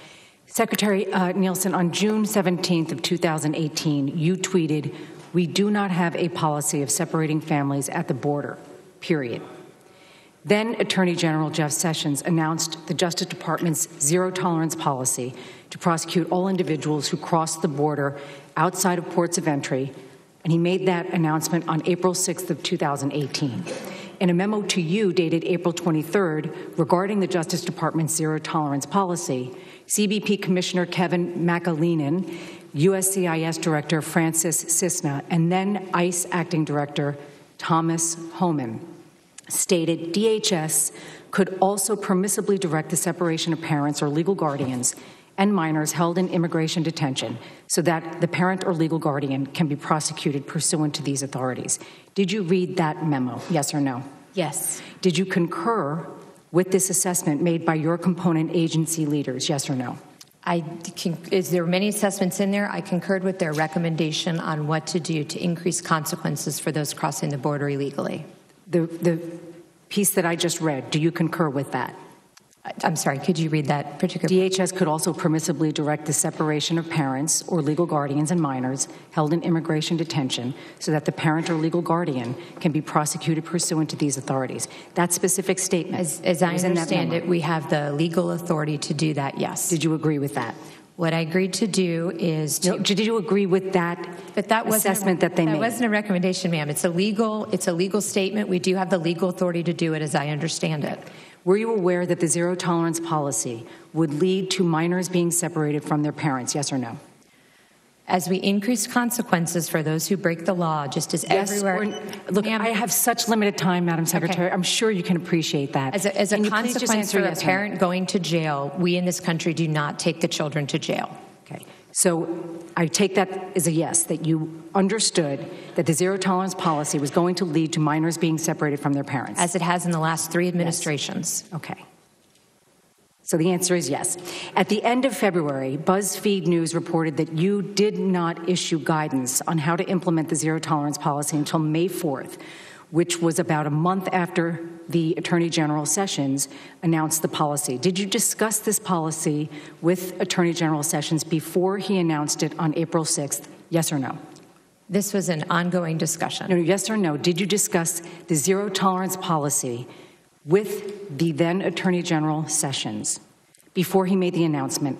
Secretary Nielsen, on June 17th of 2018, you tweeted, "We do not have a policy of separating families at the border, period." Then Attorney General Jeff Sessions announced the Justice Department's zero-tolerance policy to prosecute all individuals who cross the border outside of ports of entry, and he made that announcement on April 6th of 2018. In a memo to you dated April 23rd regarding the Justice Department's zero-tolerance policy, CBP Commissioner Kevin McAleenan, USCIS Director Francis Cisna, and then ICE Acting Director Thomas Homan stated DHS could also permissibly direct the separation of parents or legal guardians and minors held in immigration detention so that the parent or legal guardian can be prosecuted pursuant to these authorities. Did you read that memo, yes or no? Yes. Did you concur with this assessment made by your component agency leaders, yes or no? There were many assessments in there. I concurred with their recommendation on what to do to increase consequences for those crossing the border illegally. The piece that I just read, do you concur with that? I'm sorry, could you read that particular? DHS could also permissibly direct the separation of parents or legal guardians and minors held in immigration detention so that the parent or legal guardian can be prosecuted pursuant to these authorities. That specific statement. As I understand it, we have the legal authority to do that, yes. Did you agree with that? What I agreed to do is to... No, did you agree with that assessment that they made? That wasn't a recommendation, ma'am. It's a legal statement. We do have the legal authority to do it as I understand it. Were you aware that the zero-tolerance policy would lead to minors being separated from their parents, yes or no? As we increase consequences for those who break the law, just as yes everywhere... Look, I have such limited time, Madam Secretary. Okay. I'm sure you can appreciate that. As a consequence for a parent going to jail, we in this country do not take the children to jail. Okay. So I take that as a yes, that you understood that the zero-tolerance policy was going to lead to minors being separated from their parents. As it has in the last 3 administrations. Yes. Okay. So the answer is yes. At the end of February, BuzzFeed News reported that you did not issue guidance on how to implement the zero-tolerance policy until May 4th, which was about a month after the Attorney General Sessions announced the policy. Did you discuss this policy with Attorney General Sessions before he announced it on April 6th? Yes or no? This was an ongoing discussion. No, yes or no? Did you discuss the zero tolerance policy with the then Attorney General Sessions before he made the announcement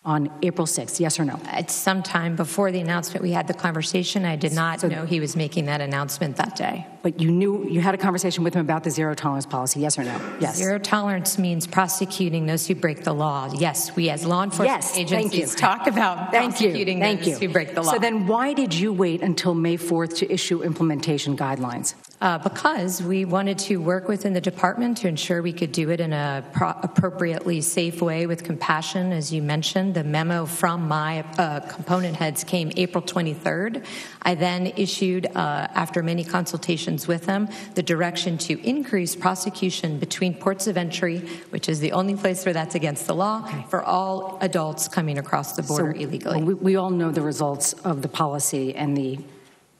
on April 6th? Yes or no? At some time before the announcement, we had the conversation. I did not know he was making that announcement that day. But you knew, you had a conversation with him about the zero tolerance policy, yes or no? Yes. Zero tolerance means prosecuting those who break the law. Yes, we as law enforcement agencies talk about prosecuting those who break the law. So then why did you wait until May 4th to issue implementation guidelines? Because we wanted to work within the department to ensure we could do it in a appropriately safe way with compassion. As you mentioned, the memo from my component heads came April 23rd. I then issued, after many consultations with them, the direction to increase prosecution between ports of entry, which is the only place where that's against the law, for all adults coming across the border illegally. We all know the results of the policy and the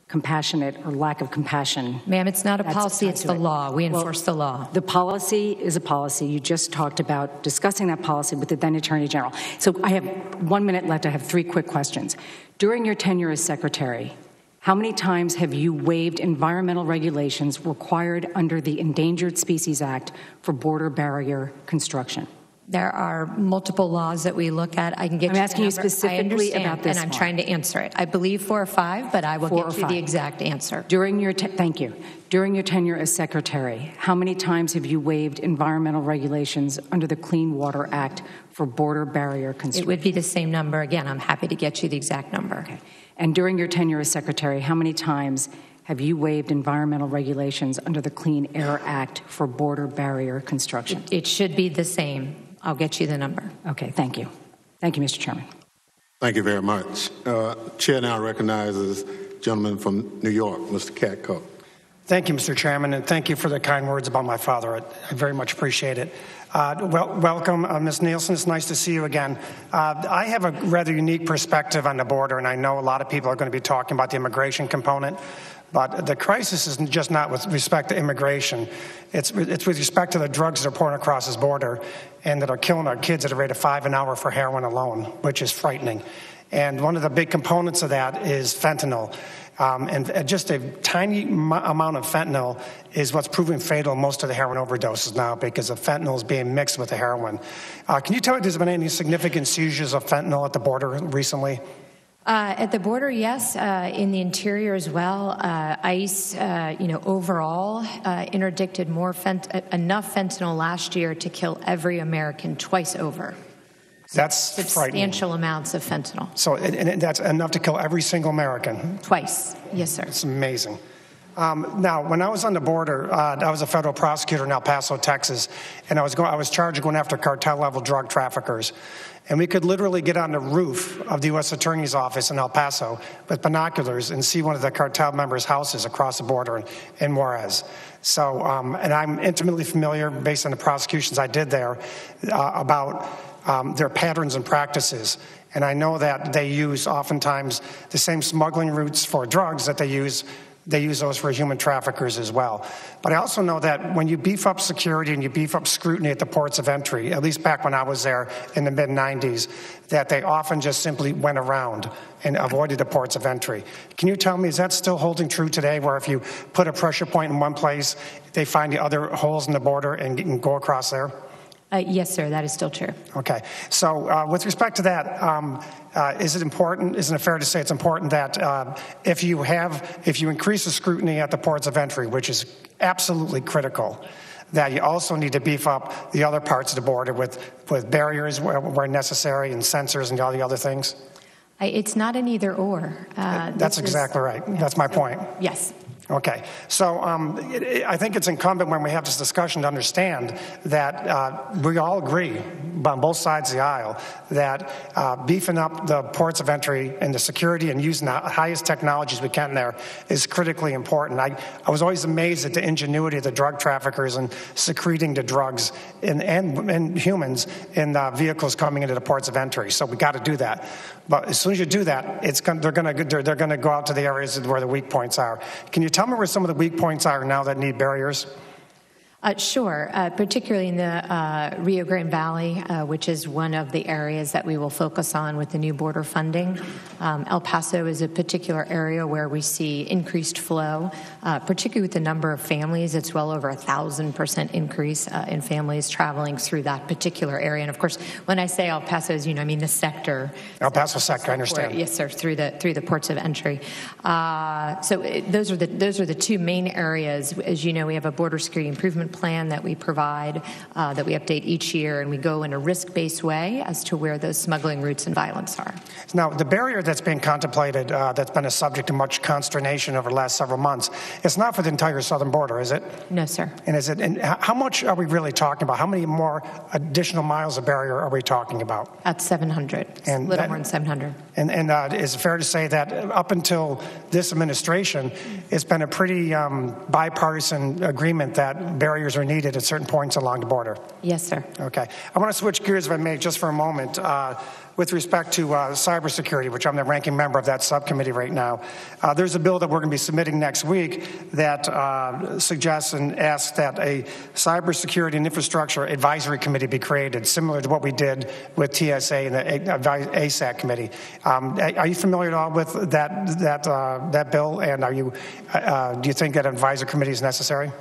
compassionate or lack of compassion. Ma'am, it's not a policy, it's the law. We enforce the law. The policy is a policy. You just talked about discussing that policy with the then Attorney General. So I have 1 minute left. I have 3 quick questions. During your tenure as Secretary, how many times have you waived environmental regulations required under the Endangered Species Act for border barrier construction? There are multiple laws that we look at. I can get I'm asking you specifically about this and I'm one. trying to answer it. I believe 4 or 5, but I will get you the exact answer. During your thank you. During your tenure as Secretary, how many times have you waived environmental regulations under the Clean Water Act for border barrier construction? It would be the same number. Again, I'm happy to get you the exact number. Okay. And during your tenure as Secretary, how many times have you waived environmental regulations under the Clean Air Act for border barrier construction? It should be the same. I'll get you the number. Okay, thank you. Thank you, Mr. Chairman. Thank you very much. Chair now recognizes gentleman from New York, Mr. Katko. Thank you, Mr. Chairman, and thank you for the kind words about my father. I very much appreciate it. Welcome, Ms. Nielsen. It's nice to see you again. I have a rather unique perspective on the border, and I know a lot of people are going to be talking about the immigration component. But the crisis is just not with respect to immigration. It's with respect to the drugs that are pouring across this border and that are killing our kids at a rate of 5 an hour for heroin alone, which is frightening. And one of the big components of that is fentanyl. And just a tiny amount of fentanyl is what's proving fatal in most of the heroin overdoses now because of fentanyl is being mixed with the heroin. Can you tell me if there's been any significant seizures of fentanyl at the border recently? At the border, yes. In the interior as well. ICE, overall interdicted enough fentanyl last year to kill every American twice over. That's substantial amounts of fentanyl. So and that's enough to kill every single American? Twice, yes, sir. It's amazing. Now, when I was on the border, I was a federal prosecutor in El Paso, Texas, and I was charged with going after cartel-level drug traffickers. And we could literally get on the roof of the U.S. Attorney's Office in El Paso with binoculars and see one of the cartel members' houses across the border in Juarez. So, and I'm intimately familiar, based on the prosecutions I did there, about their patterns and practices. And I know that they use oftentimes the same smuggling routes for drugs that they use those for human traffickers as well. But I also know that when you beef up security and you beef up scrutiny at the ports of entry, at least back when I was there in the mid-90s, that they often just simply went around and avoided the ports of entry. Can you tell me, is that still holding true today, where if you put a pressure point in one place, they find the other holes in the border and go across there? Yes, sir, that is still true. Okay. So with respect to that, isn't it fair to say it's important that if you increase the scrutiny at the ports of entry, which is absolutely critical, that you also need to beef up the other parts of the border with barriers where necessary and sensors and all the other things? It's not an either or. That's exactly right. That's my point. Yes. Okay. So I think it's incumbent when we have this discussion to understand that we all agree on both sides of the aisle that beefing up the ports of entry and the security and using the highest technologies we can there is critically important. I was always amazed at the ingenuity of the drug traffickers in secreting the drugs and humans in vehicles coming into the ports of entry. So we got to do that. But as soon as you do that, they're going to go out to the areas where the weak points are. Can you tell me where some of the weak points are now that need barriers? Sure, particularly in the Rio Grande Valley, which is one of the areas that we will focus on with the new border funding. El Paso is a particular area where we see increased flow, particularly with the number of families. It's well over 1,000% increase in families traveling through that particular area. And of course, when I say El Paso, as you know, I mean the sector. El Paso sector, I understand. Yes, sir, through the ports of entry. Those are the two main areas. As you know, we have a border security improvement plan that we provide, that we update each year, and we go in a risk-based way as to where those smuggling routes and violence are. Now, the barrier that's being contemplated, that's been a subject of much consternation over the last several months, it's not for the entire southern border, is it? No, sir. And how much are we really talking about? How many more additional miles of barrier are we talking about? At 700, a little more than 700. And is it fair to say that up until this administration, it's been a pretty bipartisan agreement that barriers are needed at certain points along the border? Yes, sir. Okay. I want to switch gears, if I may, just for a moment. With respect to cybersecurity, which I'm the ranking member of that subcommittee right now, there's a bill that we're going to be submitting next week that suggests and asks that a cybersecurity and infrastructure advisory committee be created, similar to what we did with TSA and the ASAC committee. Are you familiar at all with that bill? And do you think that an advisory committee is necessary?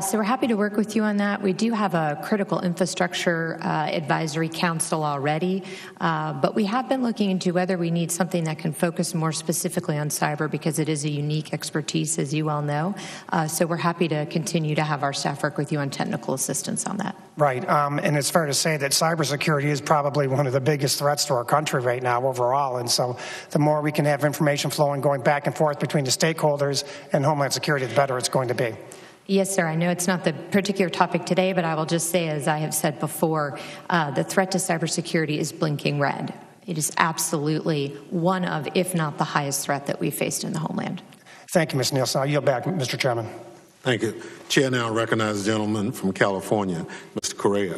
So we're happy to work with you on that. We do have a critical infrastructure advisory council already, but we have been looking into whether we need something that can focus more specifically on cyber because it is a unique expertise, as you well know. So we're happy to continue to have our staff work with you on technical assistance on that. Right, and it's fair to say that cybersecurity is probably one of the biggest threats to our country right now overall, and so the more we can have information flowing going back and forth between the stakeholders and Homeland Security, the better it's going to be. Yes, sir. I know it's not the particular topic today, but I will just say, as I have said before, the threat to cybersecurity is blinking red. It is absolutely one of, if not the highest threat that we've faced in the homeland. Thank you, Ms. Nielsen. I'll yield back, Mr. Chairman. Thank you. Chair now recognizes the gentleman from California, Mr. Correa.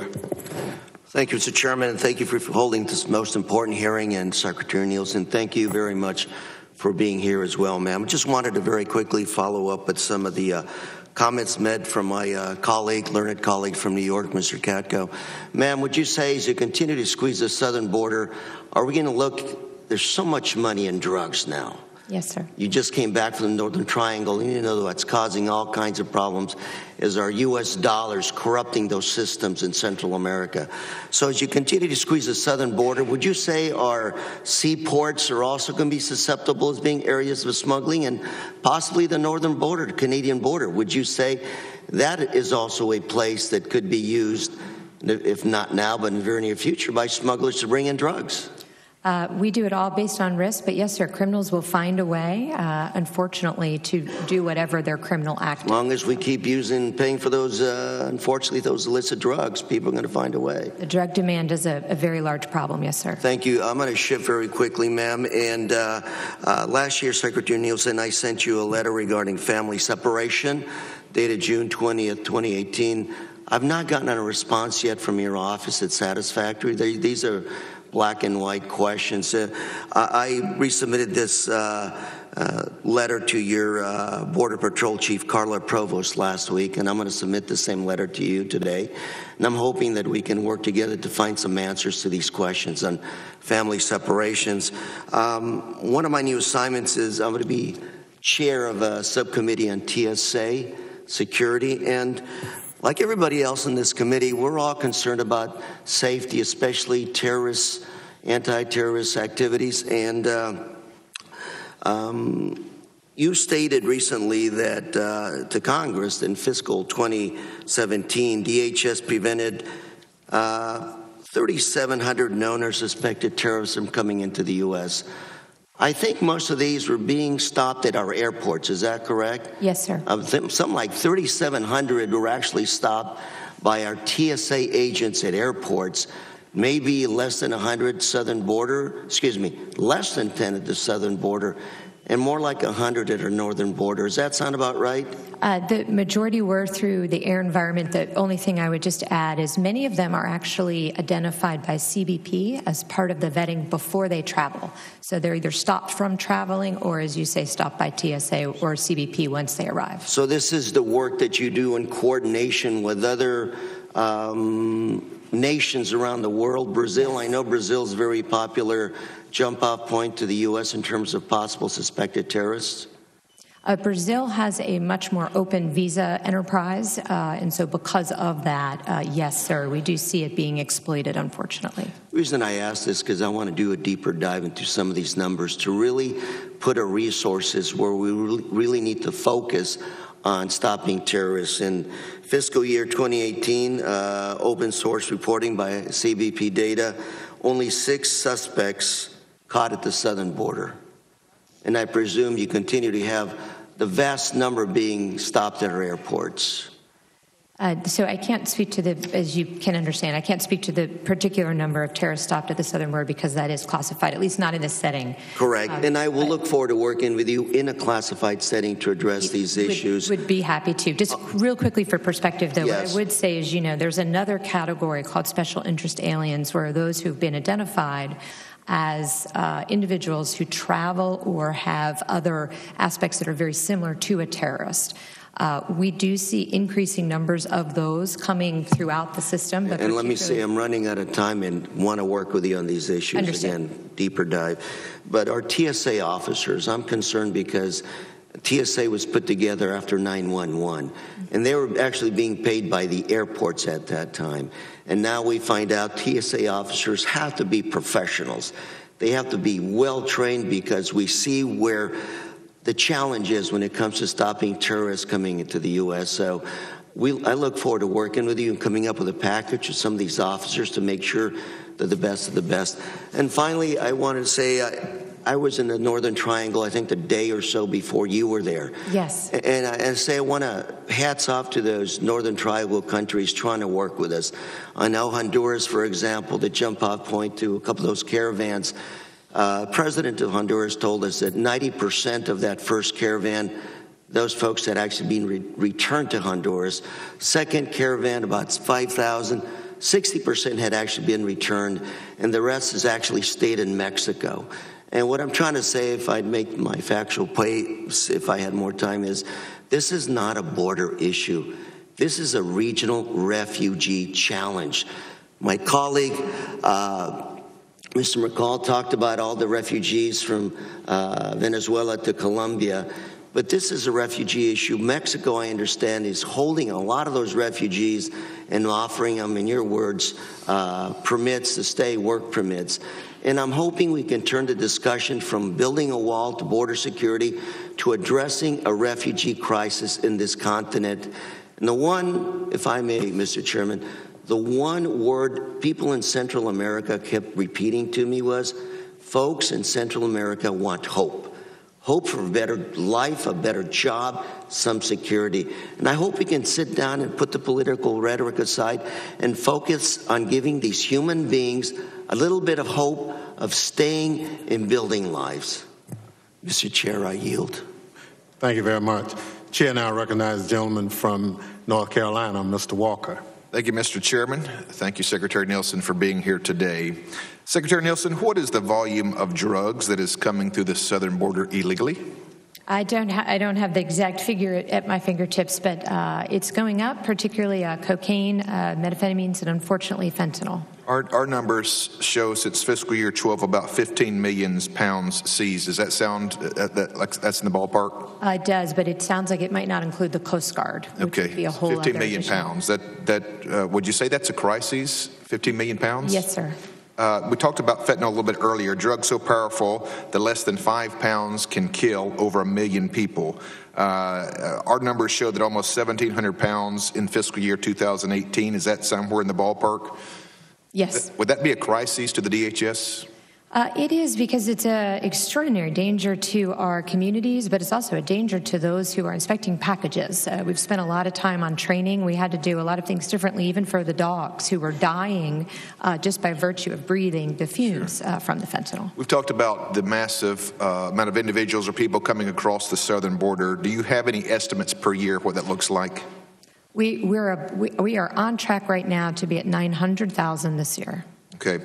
Thank you, Mr. Chairman, and thank you for holding this most important hearing. And Secretary Nielsen, thank you very much for being here as well, ma'am. I just wanted to very quickly follow up with some of the comments made from my learned colleague from New York, Mr. Katko. Ma'am, would you say as you continue to squeeze the southern border, are we going to look, there's so much money in drugs now. Yes, sir. You just came back from the Northern Triangle, and you know what's causing all kinds of problems is our U.S. dollars corrupting those systems in Central America. So as you continue to squeeze the southern border, would you say our seaports are also going to be susceptible as being areas of smuggling, and possibly the northern border, the Canadian border? Would you say that is also a place that could be used, if not now, but in the very near future, by smugglers to bring in drugs? We do it all based on risk, but yes, sir, criminals will find a way, unfortunately, to do whatever their criminal act is. As long as we keep paying for those, unfortunately, those illicit drugs, people are going to find a way. The drug demand is a very large problem, yes, sir. Thank you. I'm going to shift very quickly, ma'am. And last year, Secretary Nielsen, I sent you a letter regarding family separation, dated June 20th, 2018. I've not gotten a response yet from your office that's satisfactory. These are black and white questions. I resubmitted this letter to your Border Patrol Chief, Carla Provost, last week, and I'm going to submit the same letter to you today. And I'm hoping that we can work together to find some answers to these questions on family separations. One of my new assignments is I'm going to be chair of a subcommittee on TSA security, and like everybody else in this committee, we're all concerned about safety, especially terrorist, anti-terrorist activities. And you stated recently that to Congress in fiscal 2017, DHS prevented 3,700 known or suspected terrorists from coming into the U.S. I think most of these were being stopped at our airports. Is that correct? Yes, sir. Something like 3,700 were actually stopped by our TSA agents at airports. Maybe less than 100 southern border, less than 10 at the southern border. and more like 100 at our northern border. Does that sound about right? The majority were through the air environment. The only thing I would just add is many of them are actually identified by CBP as part of the vetting before they travel. So they're either stopped from traveling or, as you say, stopped by TSA or CBP once they arrive. So this is the work that you do in coordination with other nations around the world. Brazil, I know Brazil's a very popular jump-off point to the U.S. in terms of possible suspected terrorists. Brazil has a much more open visa enterprise, and so because of that, yes, sir, we do see it being exploited, unfortunately. The reason I ask this is because I want to do a deeper dive into some of these numbers to really put our resources where we really need to focus on stopping terrorists. In fiscal year 2018, open source reporting by CBP data, only 6 suspects caught at the southern border. And I presume you continue to have the vast number being stopped at our airports. So I can't speak to the, as you can understand, I can't speak to the particular number of terrorists stopped at the southern border because that is classified, at least not in this setting. Correct. And I will look forward to working with you in a classified setting to address these issues. Would be happy to. Just real quickly for perspective, though, yes. What I would say is, there's another category called special interest aliens, where those who've been identified as individuals who travel or have other aspects that are very similar to a terrorist. We do see increasing numbers of those coming throughout the system. But and let me say, I'm running out of time and want to work with you on these issues. Understand. Again, deeper dive. But our TSA officers, I'm concerned because TSA was put together after 9/11, and they were actually being paid by the airports at that time. And now we find out TSA officers have to be professionals. They have to be well-trained because we see where the challenge is when it comes to stopping terrorists coming into the U.S. So I look forward to working with you and coming up with a package of some of these officers to make sure they're the best of the best. And finally, I wanted to say, I was in the Northern Triangle, I think the day or so before you were there. Yes. And I say I want to hats off to those Northern Triangle countries trying to work with us. I know Honduras, for example, the jump-off point to a couple of those caravans. President of Honduras told us that 90% of that first caravan, those folks had actually been returned to Honduras. Second caravan, about 5,000. 60% had actually been returned, and the rest has actually stayed in Mexico. And what I'm trying to say, if I'd make my factual place, if I had more time, is this is not a border issue. This is a regional refugee challenge. My colleague, Mr. McCall, talked about all the refugees from Venezuela to Colombia, but this is a refugee issue. Mexico, I understand, is holding a lot of those refugees and offering them, in your words, permits to stay, work permits. And I'm hoping we can turn the discussion from building a wall to border security to addressing a refugee crisis in this continent. And the one, if I may, Mr. Chairman, the one word people in Central America kept repeating to me was, folks in Central America want hope. Hope for a better life, a better job, some security. And I hope we can sit down and put the political rhetoric aside and focus on giving these human beings a little bit of hope of staying and building lives. Mr. Chair, I yield. Thank you very much. Chair now recognizes the gentleman from North Carolina, Mr. Walker. Thank you, Mr. Chairman. Thank you, Secretary Nielsen, for being here today. Secretary Nielsen, what is the volume of drugs that is coming through the southern border illegally? I don't have the exact figure at my fingertips, but it's going up, particularly cocaine, methamphetamines, and unfortunately fentanyl. Our numbers show since fiscal year 12 about 15 million pounds seized. Does that sound like that's in the ballpark? It does, but it sounds like it might not include the Coast Guard, which would be a whole 15 other million additional. pounds. Would you say that's a crisis? 15 million pounds? Yes, sir. We talked about fentanyl a little bit earlier. Drugs so powerful that less than 5 pounds can kill over 1 million people. Our numbers show that almost 1,700 pounds in fiscal year 2018. Is that somewhere in the ballpark? Yes. Would that be a crisis to the DHS? It is, because it's an extraordinary danger to our communities, but it's also a danger to those who are inspecting packages. We've spent a lot of time on training. We had to do a lot of things differently, even for the dogs who were dying just by virtue of breathing the fumes from the fentanyl. We've talked about the massive amount of individuals or people coming across the southern border. Do you have any estimates per year what that looks like? We are on track right now to be at 900,000 this year. Okay.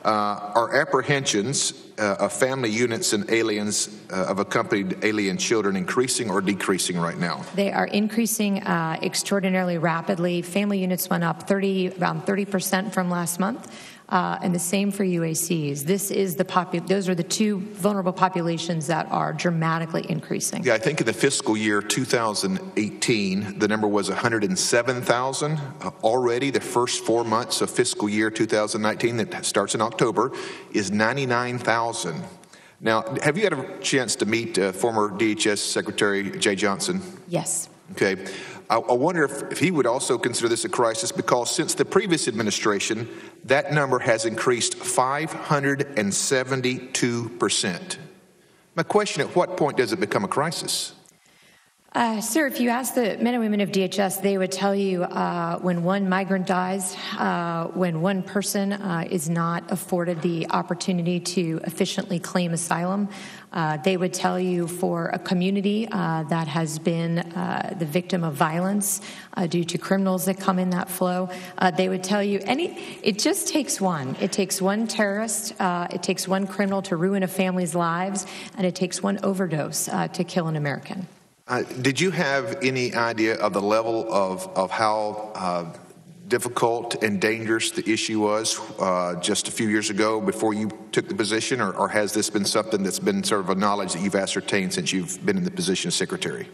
Are apprehensions of family units and aliens of accompanied alien children increasing or decreasing right now? They are increasing extraordinarily rapidly. Family units went up around 30% from last month. And the same for UACs. Those are the two vulnerable populations that are dramatically increasing. Yeah, I think in the fiscal year 2018, the number was 107,000. Already, the first 4 months of fiscal year 2019, that starts in October, is 99,000. Now, have you had a chance to meet former DHS Secretary Jay Johnson? Yes. Okay. I wonder if he would also consider this a crisis, because since the previous administration, that number has increased 572%. My question, at what point does it become a crisis? Sir, if you ask the men and women of DHS, they would tell you when one migrant dies, when one person is not afforded the opportunity to efficiently claim asylum, they would tell you for a community that has been the victim of violence due to criminals that come in that flow, they would tell you it just takes one. It takes one terrorist, it takes one criminal to ruin a family's lives, and it takes one overdose to kill an American. Did you have any idea of the level of how difficult and dangerous the issue was just a few years ago before you took the position, or has this been something that's been sort of a knowledge that you've ascertained since you've been in the position of secretary?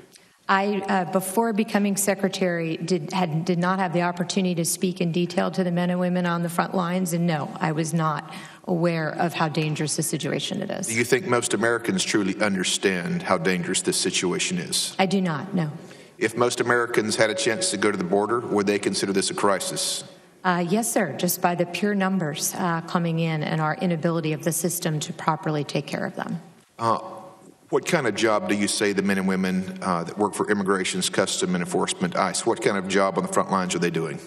I, before becoming secretary, did not have the opportunity to speak in detail to the men and women on the front lines, and no, I was not aware of how dangerous the situation it is. Do you think most Americans truly understand how dangerous this situation is? I do not, no. If most Americans had a chance to go to the border, would they consider this a crisis? Yes, sir, just by the pure numbers coming in and our inability of the system to properly take care of them. What kind of job do you say the men and women that work for Immigrations, Custom and Enforcement, ICE, what kind of job on the front lines are they doing?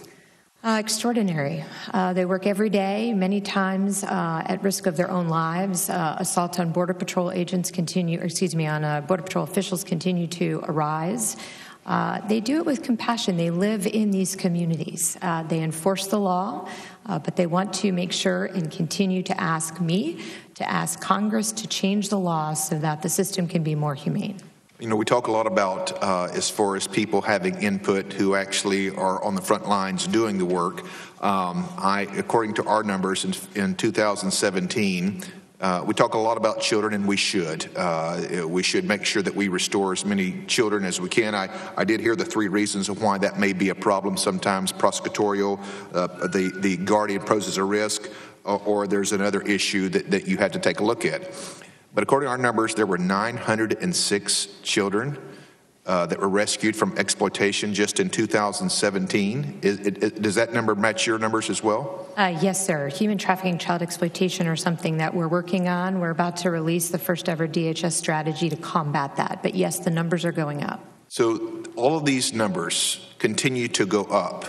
Extraordinary. They work every day, many times at risk of their own lives. Assaults on Border Patrol agents on Border Patrol officials continue to arise. They do it with compassion. They live in these communities. They enforce the law, but they want to make sure and continue to ask me, to ask Congress to change the law so that the system can be more humane. You know, we talk a lot about as far as people having input who actually are on the front lines doing the work. According to our numbers in 2017, we talk a lot about children, and we should. We should make sure that we restore as many children as we can. I did hear the 3 reasons of why that may be a problem. Sometimes prosecutorial, the guardian poses a risk, or there's another issue that you had to take a look at. But according to our numbers, there were 906 children that were rescued from exploitation just in 2017. Does that number match your numbers as well? Yes, sir. Human trafficking, child exploitation are something that we're working on. We're about to release the first ever DHS strategy to combat that. But yes, the numbers are going up. So all of these numbers continue to go up,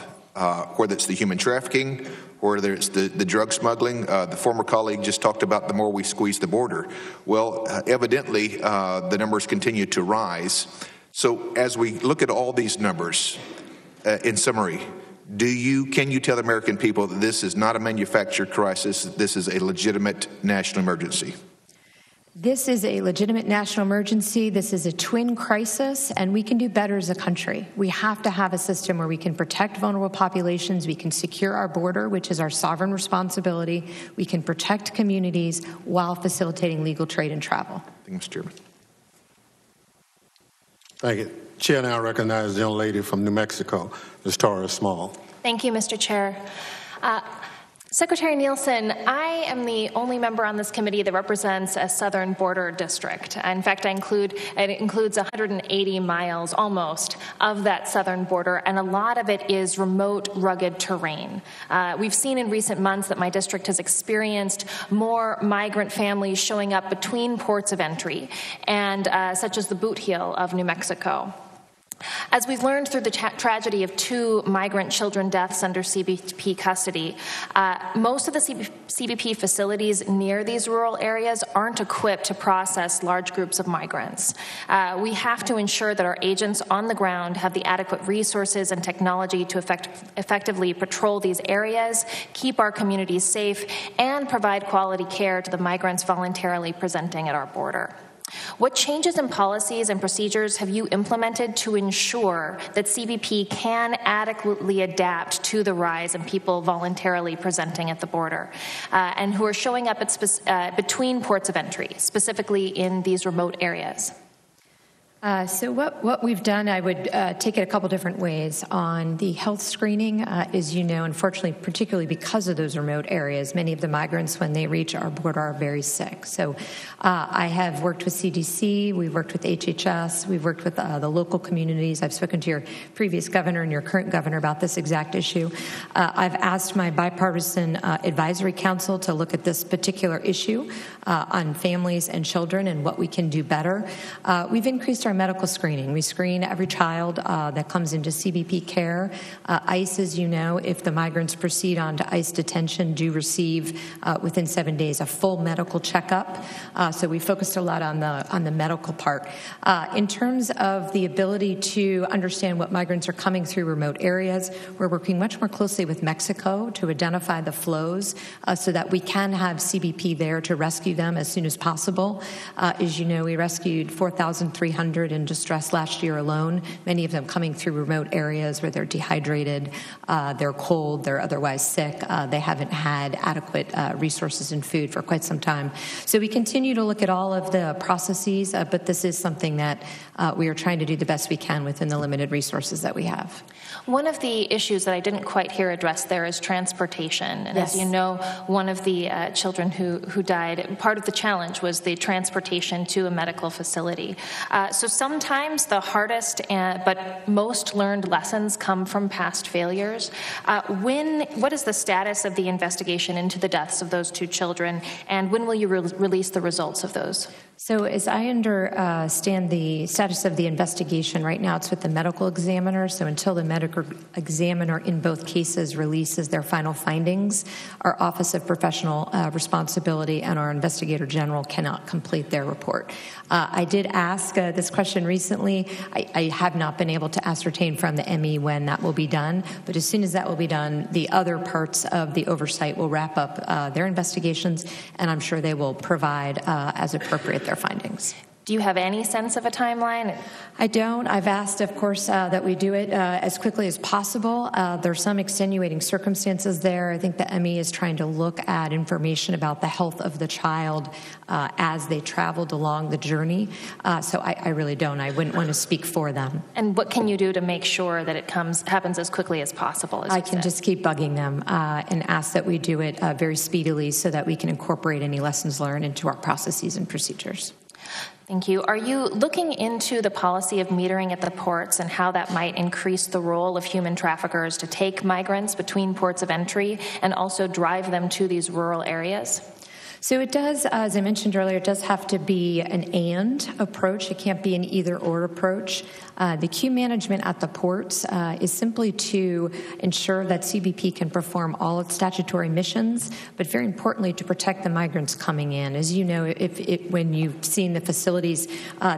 whether it's the human trafficking, whether it's the drug smuggling. The former colleague just talked about the more we squeeze the border. Well, evidently, the numbers continue to rise. So as we look at all these numbers, in summary, can you tell the American people that this is not a manufactured crisis, this is a legitimate national emergency? This is a legitimate national emergency. This is a twin crisis, and we can do better as a country. We have to have a system where we can protect vulnerable populations, we can secure our border, which is our sovereign responsibility, we can protect communities while facilitating legal trade and travel. Thank you, Mr. Chairman. Thank you. Chair now recognizes the young lady from New Mexico, Ms. Tara Small. Thank you, Mr. Chair. Secretary Nielsen, I am the only member on this committee that represents a southern border district. In fact, it includes 180 miles almost of that southern border, and a lot of it is remote, rugged terrain. We've seen in recent months that my district has experienced more migrant families showing up between ports of entry, and such as the Boot Heel of New Mexico. As we've learned through the tragedy of 2 migrant children deaths under CBP custody, most of the CBP facilities near these rural areas aren't equipped to process large groups of migrants. We have to ensure that our agents on the ground have the adequate resources and technology to effectively patrol these areas, keep our communities safe, and provide quality care to the migrants voluntarily presenting at our border. What changes in policies and procedures have you implemented to ensure that CBP can adequately adapt to the rise in people voluntarily presenting at the border and who are showing up at between ports of entry, specifically in these remote areas? So what we've done, I would take it a couple different ways. On the health screening, as you know, unfortunately, particularly because of those remote areas, many of the migrants, when they reach our border, are very sick. So I have worked with CDC, we've worked with HHS, we've worked with the local communities. I've spoken to your previous governor and your current governor about this exact issue. I've asked my bipartisan advisory council to look at this particular issue on families and children and what we can do better. We've increased our medical screening. We screen every child that comes into CBP care. ICE, as you know, if the migrants proceed on to ICE detention, do receive within 7 days a full medical checkup. So we focused a lot on the medical part. In terms of the ability to understand what migrants are coming through remote areas, we're working much more closely with Mexico to identify the flows so that we can have CBP there to rescue them as soon as possible. As you know, we rescued 4,300 in distress last year alone, many of them coming through remote areas where they're dehydrated, they're cold, they're otherwise sick, they haven't had adequate resources and food for quite some time. So we continue to look at all of the processes, but this is something that we are trying to do the best we can within the limited resources that we have. One of the issues that I didn't quite hear addressed there is transportation. And yes. As you know, one of the children who died, part of the challenge was the transportation to a medical facility. So sometimes the hardest but most learned lessons come from past failures. What is the status of the investigation into the deaths of those 2 children, and when will you release the results of those? So as I understand the status of the investigation, right now it's with the medical examiner. So until the medical examiner in both cases releases their final findings, our Office of Professional Responsibility and our Investigator General cannot complete their report. I did ask this question recently. I have not been able to ascertain from the ME when that will be done, but as soon as that will be done, the other parts of the oversight will wrap up their investigations, and I'm sure they will provide, as appropriate, their findings. Do you have any sense of a timeline? I don't. I've asked, of course, that we do it as quickly as possible. There are some extenuating circumstances there. I think the ME is trying to look at information about the health of the child as they traveled along the journey. So I really don't. I wouldn't want to speak for them. And what can you do to make sure that it happens as quickly as possible? I can just keep bugging them and ask that we do it very speedily so that we can incorporate any lessons learned into our processes and procedures. Thank you. Are you looking into the policy of metering at the ports and how that might increase the role of human traffickers to take migrants between ports of entry and also drive them to these rural areas? So it does, as I mentioned earlier, it does have to be an and approach. It can't be an either-or approach. The queue management at the ports is simply to ensure that CBP can perform all its statutory missions, but very importantly to protect the migrants coming in. As you know, when you've seen the facilities,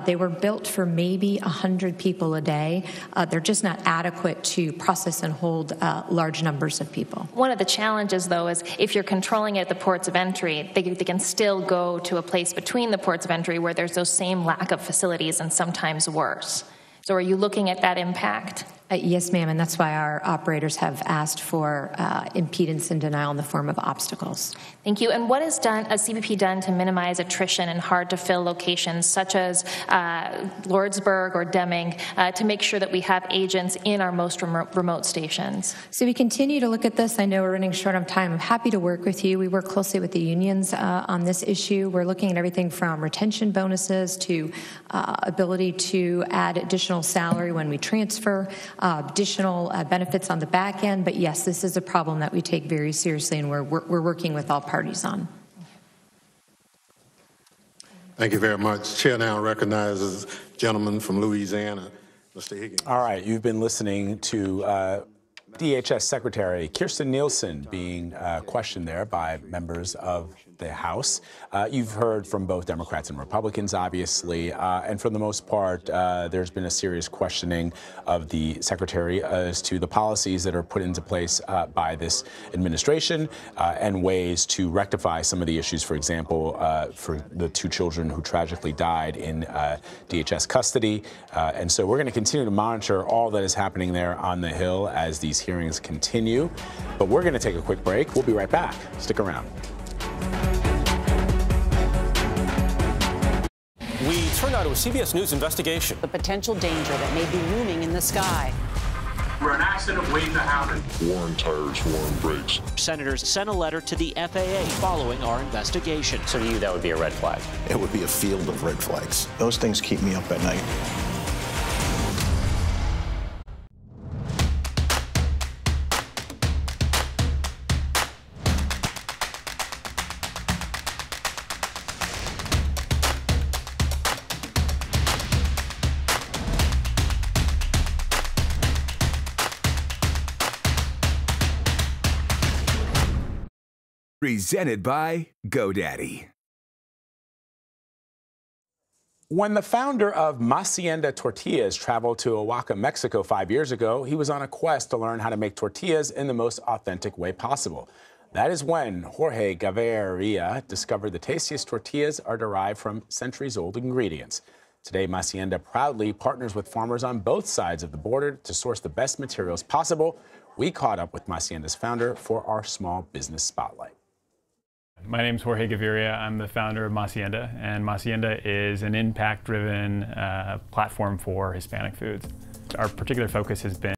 they were built for maybe 100 people a day. They're just not adequate to process and hold large numbers of people. One of the challenges, though, is if you're controlling it at the ports of entry, they can still go to a place between the ports of entry where there's those same lack of facilities and sometimes worse. So are you looking at that impact? Yes, ma'am, and that's why our operators have asked for impedance and denial in the form of obstacles. Thank you. And what has CBP done to minimize attrition in hard-to-fill locations such as Lordsburg or Deming to make sure that we have agents in our most remote stations? So we continue to look at this. I know we're running short on time. I'm happy to work with you. We work closely with the unions on this issue. We're looking at everything from retention bonuses to ability to add additional salary when we transfer, additional benefits on the back end. But yes, this is a problem that we take very seriously, and we're working with all parties on. Thank you very much. Chair now recognizes gentleman from Louisiana, Mr. Higgins. All right, you've been listening to DHS Secretary Kirstjen Nielsen being questioned there by members of the House. You've heard from both Democrats and Republicans, obviously, and for the most part, there's been a serious questioning of the Secretary as to the policies that are put into place by this administration and ways to rectify some of the issues, for example, for the 2 children who tragically died in DHS custody. And so we're going to continue to monitor all that is happening there on the Hill as these hearings continue. But we're going to take a quick break. We'll be right back. Stick around. We turn now to a CBS News investigation. The potential danger that may be looming in the sky. Where an accident waiting to happen. Worn tires, worn brakes. Senators sent a letter to the FAA following our investigation. So to you, that would be a red flag? It would be a field of red flags. Those things keep me up at night. Presented by GoDaddy. When the founder of Hacienda Tortillas traveled to Oaxaca, Mexico 5 years ago, he was on a quest to learn how to make tortillas in the most authentic way possible. That is when Jorge Gaviria discovered the tastiest tortillas are derived from centuries-old ingredients. Today, Hacienda proudly partners with farmers on both sides of the border to source the best materials possible. We caught up with Hacienda's founder for our Small Business Spotlight. My name is Jorge Gaviria. I'm the founder of Hacienda, and Hacienda is an impact-driven platform for Hispanic foods. Our particular focus has been